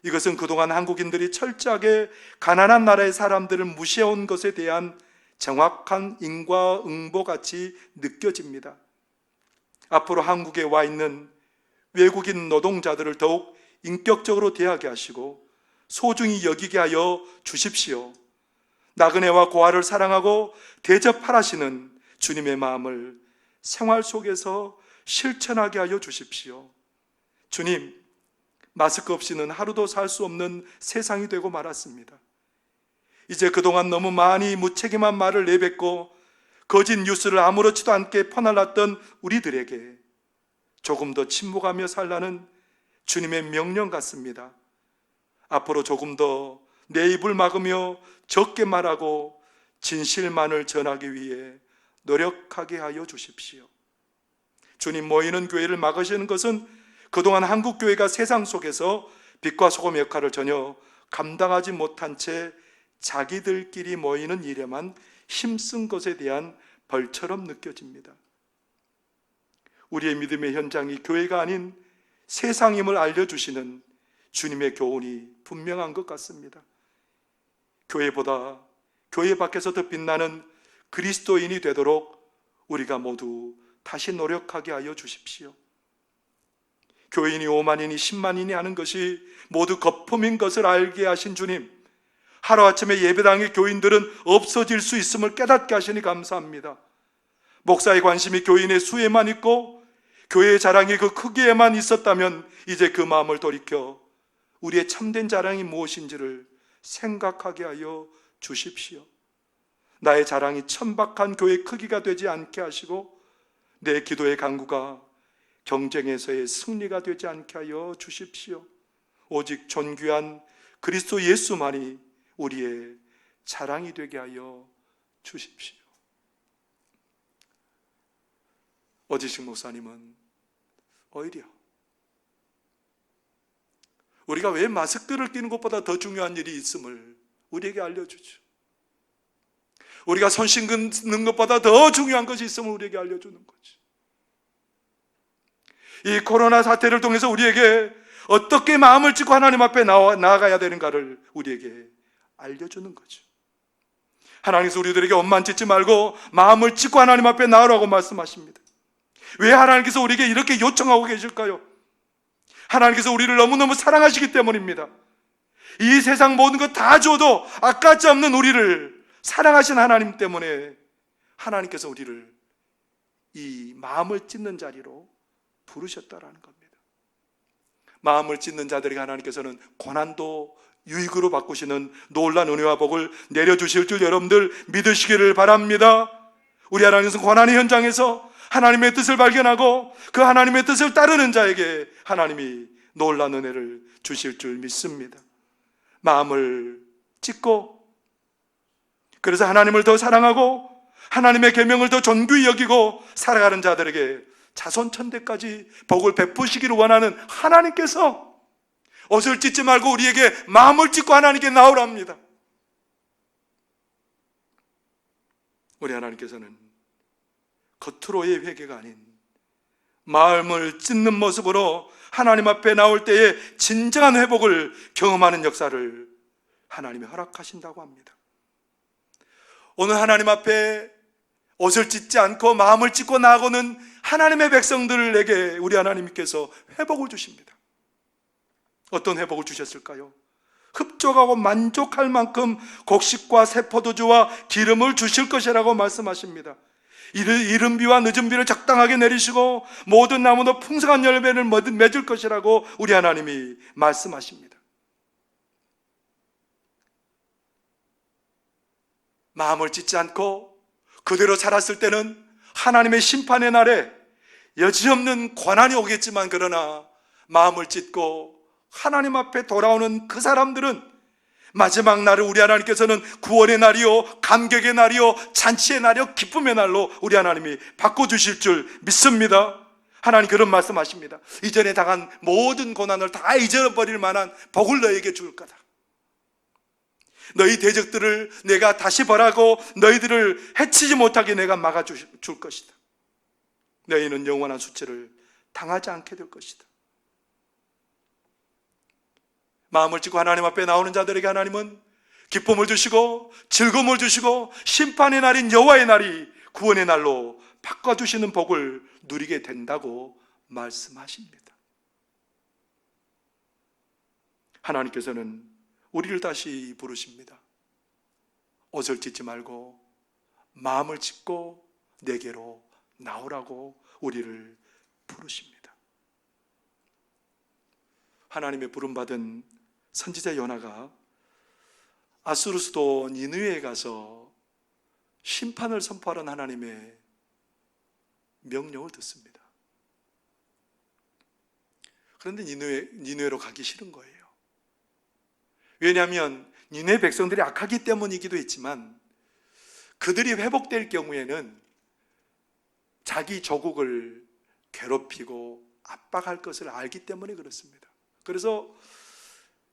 [SPEAKER 1] 이것은 그동안 한국인들이 철저하게 가난한 나라의 사람들을 무시해온 것에 대한 정확한 인과응보같이 느껴집니다. 앞으로 한국에 와 있는 외국인 노동자들을 더욱 인격적으로 대하게 하시고 소중히 여기게 하여 주십시오. 나그네와 고아를 사랑하고 대접하라시는 주님의 마음을 생활 속에서 실천하게 하여 주십시오. 주님, 마스크 없이는 하루도 살 수 없는 세상이 되고 말았습니다. 이제 그동안 너무 많이 무책임한 말을 내뱉고 거짓 뉴스를 아무렇지도 않게 퍼날랐던 우리들에게 조금 더 침묵하며 살라는 주님의 명령 같습니다. 앞으로 조금 더 내 입을 막으며 적게 말하고 진실만을 전하기 위해 노력하게 하여 주십시오. 주님, 모이는 교회를 막으시는 것은 그동안 한국교회가 세상 속에서 빛과 소금 역할을 전혀 감당하지 못한 채 자기들끼리 모이는 일에만 힘쓴 것에 대한 벌처럼 느껴집니다. 우리의 믿음의 현장이 교회가 아닌 세상임을 알려주시는 주님의 교훈이 분명한 것 같습니다. 교회보다 교회 밖에서 더 빛나는 그리스도인이 되도록 우리가 모두 다시 노력하게 하여 주십시오. 교인이 5만이니 10만이니 하는 것이 모두 거품인 것을 알게 하신 주님, 하루아침에 예배당의 교인들은 없어질 수 있음을 깨닫게 하시니 감사합니다. 목사의 관심이 교인의 수에만 있고 교회의 자랑이 그 크기에만 있었다면 이제 그 마음을 돌이켜 우리의 참된 자랑이 무엇인지를 생각하게 하여 주십시오. 나의 자랑이 천박한 교회 크기가 되지 않게 하시고 내 기도의 간구가 경쟁에서의 승리가 되지 않게 하여 주십시오. 오직 존귀한 그리스도 예수만이 우리의 자랑이 되게 하여 주십시오. 어지식 목사님은 오히려 우리가 왜 마스크를 끼는 것보다 더 중요한 일이 있음을 우리에게 알려주죠. 우리가 손 씻는 것보다 더 중요한 것이 있음을 우리에게 알려주는 거죠. 이 코로나 사태를 통해서 우리에게 어떻게 마음을 찢고 하나님 앞에 나아가야 되는가를 우리에게 알려주는 거죠. 하나님께서 우리들에게 옷만 찢지 말고 마음을 찢고 하나님 앞에 나아라고 말씀하십니다. 왜 하나님께서 우리에게 이렇게 요청하고 계실까요? 하나님께서 우리를 너무너무 사랑하시기 때문입니다. 이 세상 모든 것 다 줘도 아깝지 않는 우리를 사랑하신 하나님 때문에 하나님께서 우리를 이 마음을 찢는 자리로 부르셨다라는 겁니다. 마음을 찢는 자들에게 하나님께서는 고난도 유익으로 바꾸시는 놀라운 은혜와 복을 내려주실 줄 여러분들 믿으시기를 바랍니다. 우리 하나님께서는 고난의 현장에서 하나님의 뜻을 발견하고 그 하나님의 뜻을 따르는 자에게 하나님이 놀라운 은혜를 주실 줄 믿습니다. 마음을 찢고 그래서 하나님을 더 사랑하고 하나님의 계명을 더 존귀히 여기고 살아가는 자들에게 자손천대까지 복을 베푸시기를 원하는 하나님께서 옷을 찢지 말고 우리에게 마음을 찢고 하나님께 나오랍니다. 우리 하나님께서는 겉으로의 회개가 아닌 마음을 찢는 모습으로 하나님 앞에 나올 때에 진정한 회복을 경험하는 역사를 하나님이 허락하신다고 합니다. 오늘 하나님 앞에 옷을 찢지 않고 마음을 찢고 나아가는 하나님의 백성들에게 우리 하나님께서 회복을 주십니다. 어떤 회복을 주셨을까요? 흡족하고 만족할 만큼 곡식과 새 포도주와 기름을 주실 것이라고 말씀하십니다. 이른 비와 늦은 비를 적당하게 내리시고 모든 나무도 풍성한 열매를 맺을 것이라고 우리 하나님이 말씀하십니다. 마음을 찢지 않고 그대로 살았을 때는 하나님의 심판의 날에 여지없는 고난이 오겠지만 그러나 마음을 찢고 하나님 앞에 돌아오는 그 사람들은 마지막 날을 우리 하나님께서는 구원의 날이요, 감격의 날이요, 잔치의 날이요, 기쁨의 날로 우리 하나님이 바꿔주실 줄 믿습니다. 하나님 그런 말씀하십니다. 이전에 당한 모든 고난을 다 잊어버릴 만한 복을 너에게 줄 거다. 너희 대적들을 내가 다시 벌하고 너희들을 해치지 못하게 내가 막아줄 것이다. 너희는 영원한 수치를 당하지 않게 될 것이다. 마음을 찢고 하나님 앞에 나오는 자들에게 하나님은 기쁨을 주시고 즐거움을 주시고 심판의 날인 여호와의 날이 구원의 날로 바꿔주시는 복을 누리게 된다고 말씀하십니다. 하나님께서는 우리를 다시 부르십니다. 옷을 찢지 말고 마음을 찢고 내게로 나오라고 우리를 부르십니다. 하나님의 부름받은 선지자 요나가 아수르 수도 니느웨에 가서 심판을 선포하는 하나님의 명령을 듣습니다. 그런데 니느웨로 가기 싫은 거예요. 왜냐하면 니느웨 백성들이 악하기 때문이기도 했지만 그들이 회복될 경우에는 자기 조국을 괴롭히고 압박할 것을 알기 때문에 그렇습니다. 그래서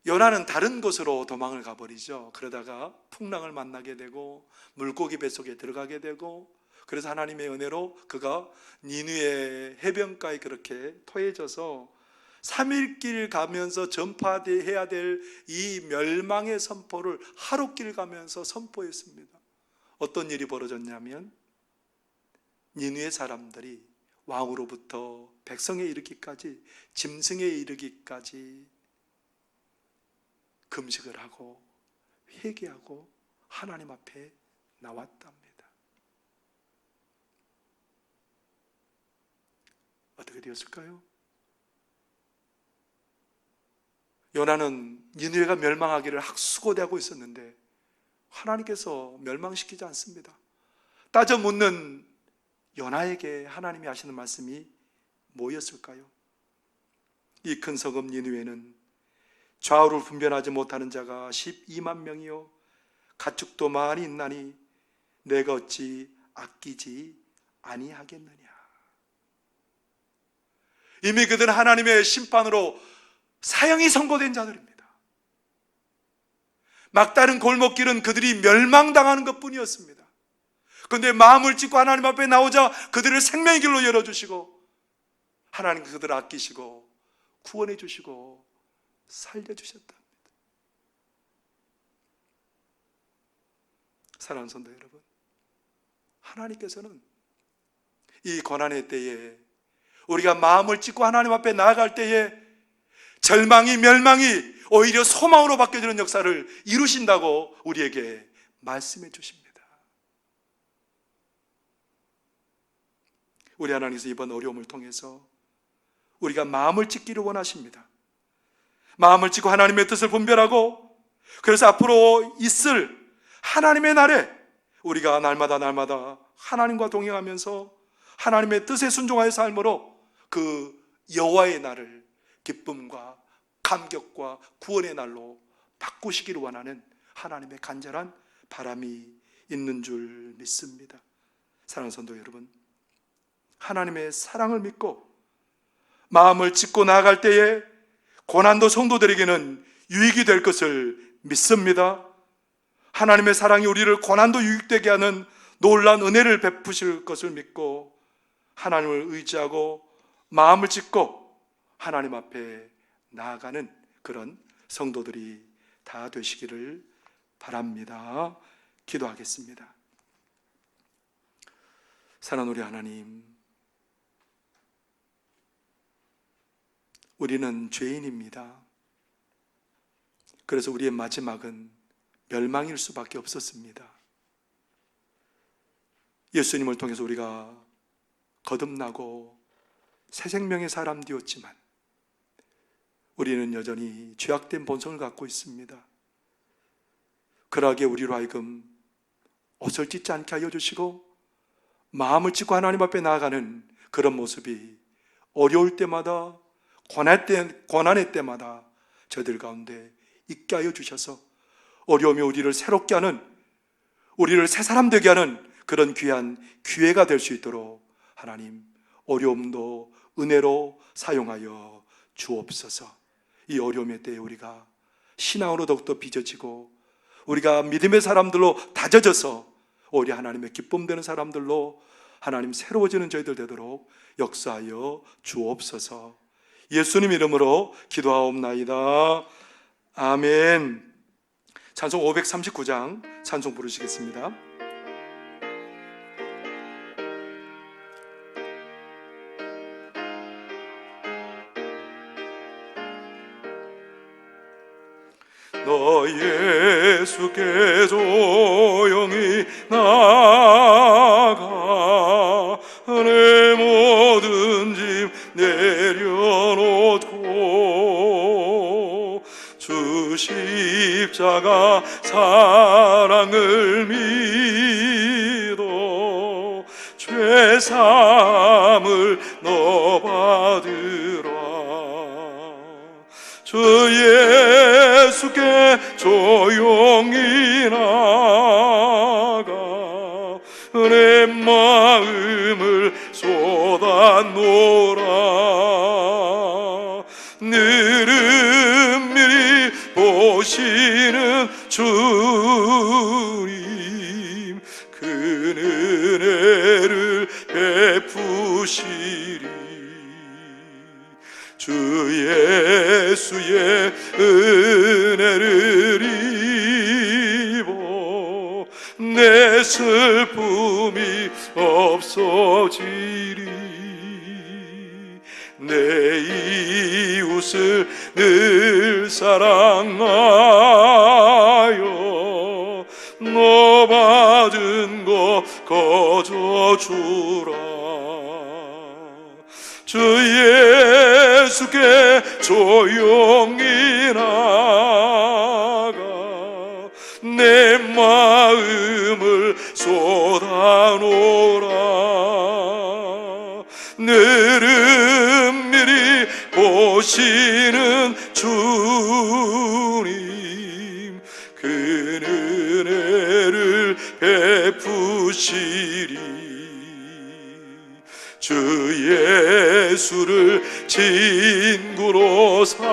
[SPEAKER 1] 요나는 다른 곳으로 도망을 가버리죠. 그러다가 풍랑을 만나게 되고 물고기 뱃속에 들어가게 되고, 그래서 하나님의 은혜로 그가 니느웨 해변가에 그렇게 토해져서 3일길 가면서 전파해야 될 이 멸망의 선포를 하루길 가면서 선포했습니다. 어떤 일이 벌어졌냐면 니느웨 사람들이 왕으로부터 백성에 이르기까지, 짐승에 이르기까지 금식을 하고 회개하고 하나님 앞에 나왔답니다. 어떻게 되었을까요? 요나는 니느웨가 멸망하기를 학수고대하고 있었는데 하나님께서 멸망시키지 않습니다. 따져 묻는 요나에게 하나님이 하시는 말씀이 뭐였을까요? 이 큰 성읍 니느웨는 좌우를 분별하지 못하는 자가 12만 명이요 가축도 많이 있나니 내가 어찌 아끼지 아니하겠느냐. 이미 그들은 하나님의 심판으로 사형이 선고된 자들입니다. 막다른 골목길은 그들이 멸망당하는 것뿐이었습니다. 그런데 마음을 찢고 하나님 앞에 나오자 그들을 생명의 길로 열어주시고 하나님 그들을 아끼시고 구원해 주시고 살려주셨답니다. 사랑하는 성도 여러분, 하나님께서는 이 고난의 때에 우리가 마음을 찢고 하나님 앞에 나아갈 때에 절망이 멸망이 오히려 소망으로 바뀌어지는 역사를 이루신다고 우리에게 말씀해 주십니다. 우리 하나님께서 이번 어려움을 통해서 우리가 마음을 찢기를 원하십니다. 마음을 찢고 하나님의 뜻을 분별하고, 그래서 앞으로 있을 하나님의 날에 우리가 날마다 하나님과 동행하면서 하나님의 뜻에 순종하여 삶으로 그 여호와의 날을 기쁨과 감격과 구원의 날로 바꾸시기를 원하는 하나님의 간절한 바람이 있는 줄 믿습니다. 사랑하는 성도 여러분, 하나님의 사랑을 믿고 마음을 찢고 나아갈 때에 고난도 성도들에게는 유익이 될 것을 믿습니다. 하나님의 사랑이 우리를 고난도 유익되게 하는 놀라운 은혜를 베푸실 것을 믿고 하나님을 의지하고 마음을 찢고 하나님 앞에 나아가는 그런 성도들이 다 되시기를 바랍니다. 기도하겠습니다. 사랑하는 우리 하나님, 우리는 죄인입니다. 그래서 우리의 마지막은 멸망일 수밖에 없었습니다. 예수님을 통해서 우리가 거듭나고 새 생명의 사람 되었지만 우리는 여전히 죄악된 본성을 갖고 있습니다. 그러하기에 우리로 하여금 옷을 찢지 않게 하여 주시고 마음을 찢고 하나님 앞에 나아가는 그런 모습이 어려울 때마다 고난의 때마다 저들 가운데 있게 하여 주셔서 어려움이 우리를 새롭게 하는, 우리를 새 사람 되게 하는 그런 귀한 기회가 될 수 있도록 하나님 어려움도 은혜로 사용하여 주옵소서. 이 어려움의 때에 우리가 신앙으로 더욱더 빚어지고 우리가 믿음의 사람들로 다져져서 오히려 하나님의 기쁨 되는 사람들로 하나님 새로워지는 저희들 되도록 역사하여 주옵소서. 예수님 이름으로 기도하옵나이다. 아멘. 찬송 539장 찬송 부르시겠습니다. 너 예수께 조용히 나아가 내 모든 짐 내려놓고 주 십자가 사랑을 믿어 죄사함을 너 받으라. 주 예수께 조용히 나가 내 마음을 쏟아놓으라. 느릿미리 보시는 주님 그 은혜를 베푸시리. 주 예수의 은혜를 입어 내 슬픔이 없어지리. 내 이웃을 늘 사랑하여 너 받은 거 거저 주라. 주 예수께 조용히 나가 내 마음을 쏟아놓으라. 느릿미리 보시는 주님 그 은혜를 베푸시리. 주 예수를 친구로 삼아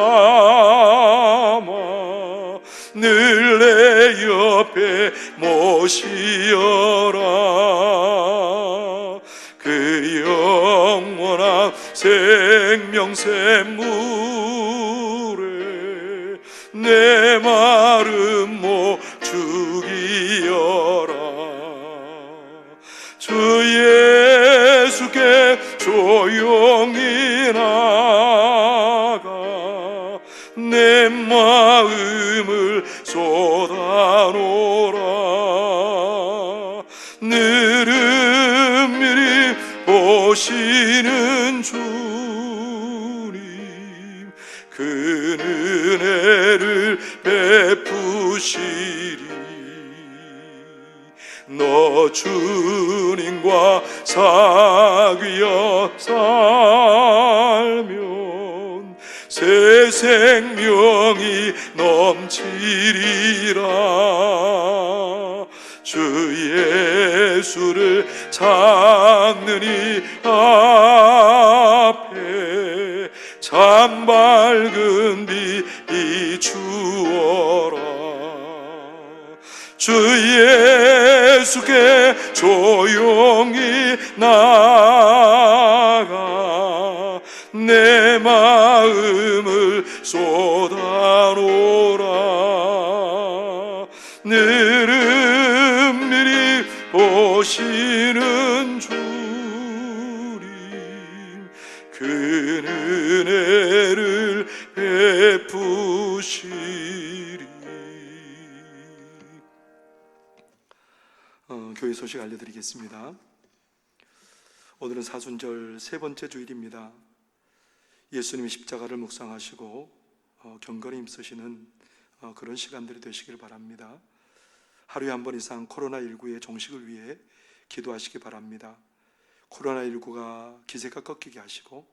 [SPEAKER 1] 늘 내 옆에 모시어라. 그 영원한 생명샘물에 내 마름 못 죽이어라. 주 예수께 조용히 나가 내 마음을 쏟아놓으라. 느릿미리 보시는 주님 그 은혜를 베푸시리. 너 주님과 사귀어 살면 새 생명이 넘치리라. 주 예수를 찾는 이 앞에 참 밝은 빛이 주어라. 주 예수께 조용히 나가 내 마음을 쏟아놓으라. 느릿미리 보시는 주님 그 은혜를 베푸시리. 교회 소식 알려드리겠습니다. 오늘은 사순절 세 번째 주일입니다. 예수님이 십자가를 묵상하시고 경건에 힘쓰시는 그런 시간들이 되시길 바랍니다. 하루에 한 번 이상 코로나19의 종식을 위해 기도하시기 바랍니다. 코로나19가 기세가 꺾이게 하시고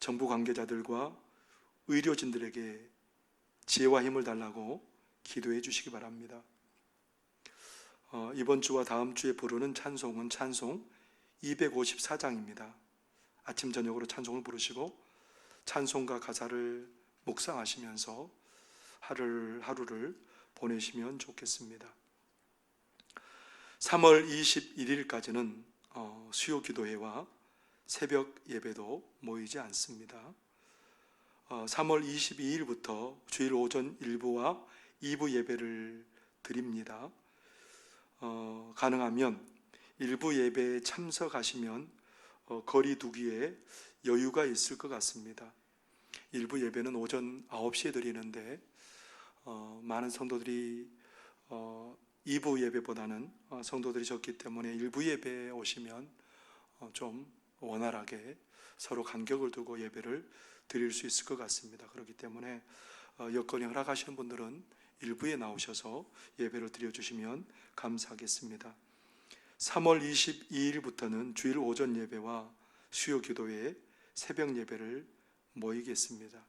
[SPEAKER 1] 정부 관계자들과 의료진들에게 지혜와 힘을 달라고 기도해 주시기 바랍니다. 이번 주와 다음 주에 부르는 찬송은 찬송 254장입니다. 아침 저녁으로 찬송을 부르시고 찬송과 가사를 묵상하시면서 하루를 보내시면 좋겠습니다. 3월 21일까지는 수요 기도회와 새벽 예배도 모이지 않습니다. 3월 22일부터 주일 오전 1부와 2부 예배를 드립니다. 가능하면 1부 예배에 참석하시면 거리 두기에 여유가 있을 것 같습니다. 1부 예배는 오전 9시에 드리는데 많은 성도들이 2부 예배보다는 성도들이 적기 때문에 1부 예배에 오시면 좀 원활하게 서로 간격을 두고 예배를 드릴 수 있을 것 같습니다. 그렇기 때문에 여건이 허락하시는 분들은 1부에 나오셔서 예배를 드려주시면 감사하겠습니다. 3월 22일부터는 주일 오전 예배와 수요 기도회 새벽 예배를 모이겠습니다.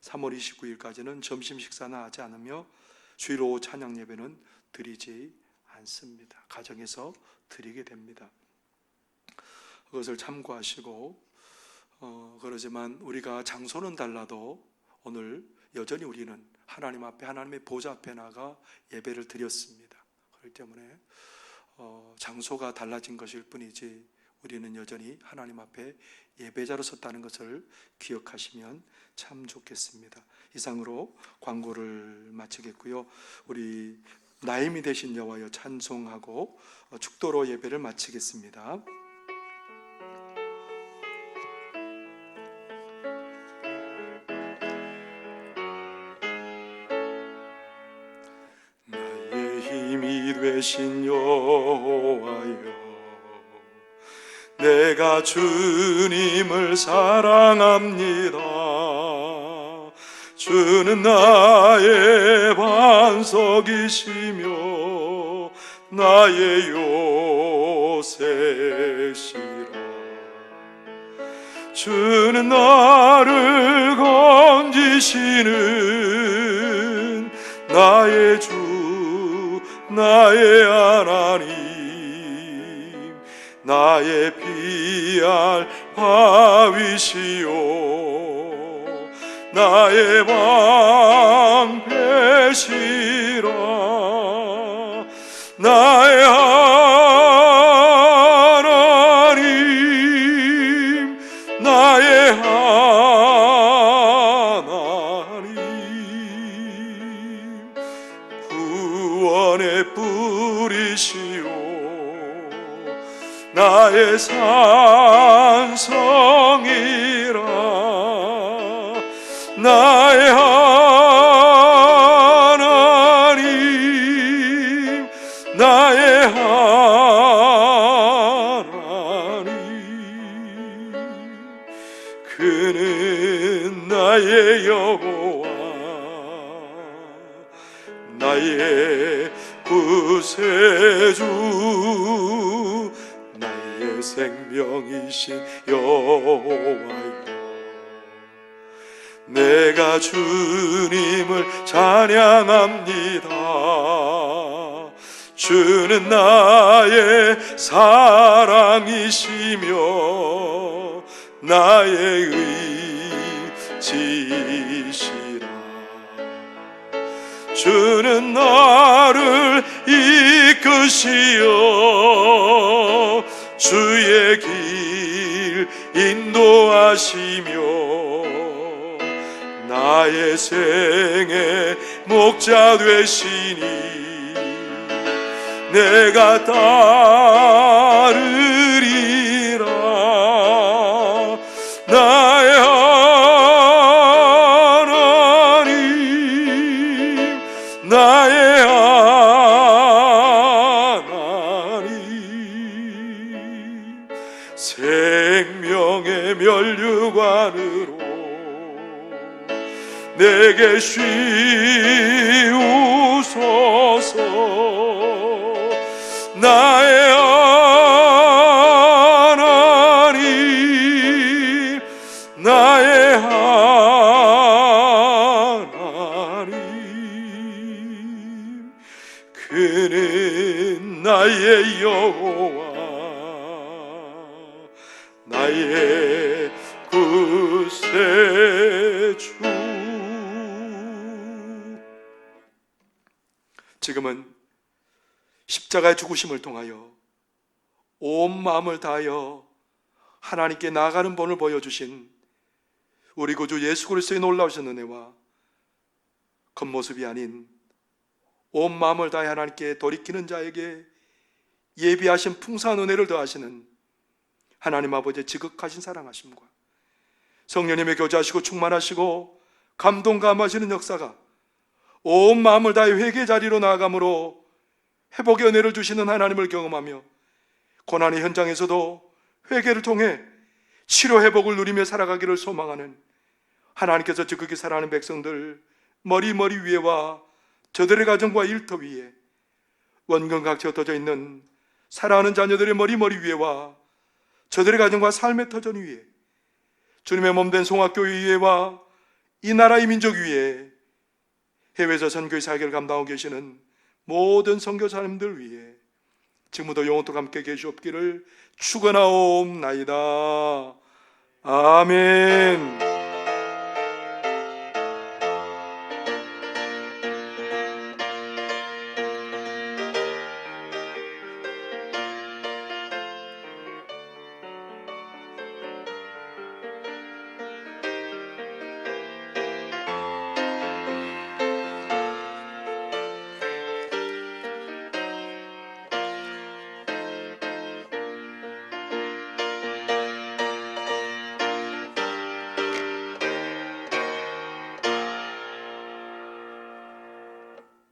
[SPEAKER 1] 3월 29일까지는 점심 식사나 하지 않으며 주일 오후 찬양 예배는 드리지 않습니다. 가정에서 드리게 됩니다. 그것을 참고하시고 그러지만 우리가 장소는 달라도 오늘 여전히 우리는 하나님 앞에 하나님의 보좌 앞에 나가 예배를 드렸습니다. 그렇기 때문에 장소가 달라진 것일 뿐이지 우리는 여전히 하나님 앞에 예배자로 섰다는 것을 기억하시면 참 좋겠습니다. 이상으로 광고를 마치겠고요. 우리 나임이 되신 여호와여 찬송하고 축도로 예배를 마치겠습니다. 나의 힘이 되신 여호와여 내가 주님을 사랑합니다. 주는 나의 반석이시며 나의 요새시라. 주는 나를 건지시는 나의 주 나의 하나님 나의 피할 바위시요 나의 방패시라. 나의 하나님 나의 하나님 구원의 뿌리시요 나의 산성이라. 나의 하나님 나의 하나님 그는 나의 여호와 나의 구세주 나의 생명이신 여호와여 내가 주님을 찬양합니다. 주는 나의 사랑이시며 나의 의지시라. 주는 나를 이끄시어 주의 길 인도하시며 나의 생의 목자 되시니 내가 따르리라. 나의 하나님 나의 하나님 생명의 면류관으로 내게 쉬우소서. 나의 하나님 나의 여호와 나의 구세주. 지금은 십자가의 죽으심을 통하여 온 마음을 다하여 하나님께 나아가는 본을 보여주신 우리 구주 예수 그리스도의 놀라우신 은혜와 겉모습이 아닌 온 마음을 다해 하나님께 돌이키는 자에게 예비하신 풍성한 은혜를 더하시는 하나님 아버지의 지극하신 사랑하심과 성령님의 교제하시고 충만하시고 감동 감하시는 역사가 온 마음을 다해 회개의 자리로 나아감으로 회복의 은혜를 주시는 하나님을 경험하며 고난의 현장에서도 회개를 통해 치료 회복을 누리며 살아가기를 소망하는 하나님께서 지극히 사랑하는 백성들 머리 위에와 저들의 가정과 일터 위에 원근각지 흩어져 있는 사랑하는 자녀들의 머리 위에와 저들의 가정과 삶의 터전 위에 주님의 몸된 송학교회 위에와 이 나라의 민족 위에 해외에서 선교의 사역을 감당하고 계시는 모든 선교사님들 위에 지금부터 영원토록 함께 계시옵기를 축원하옵나이다. 아멘.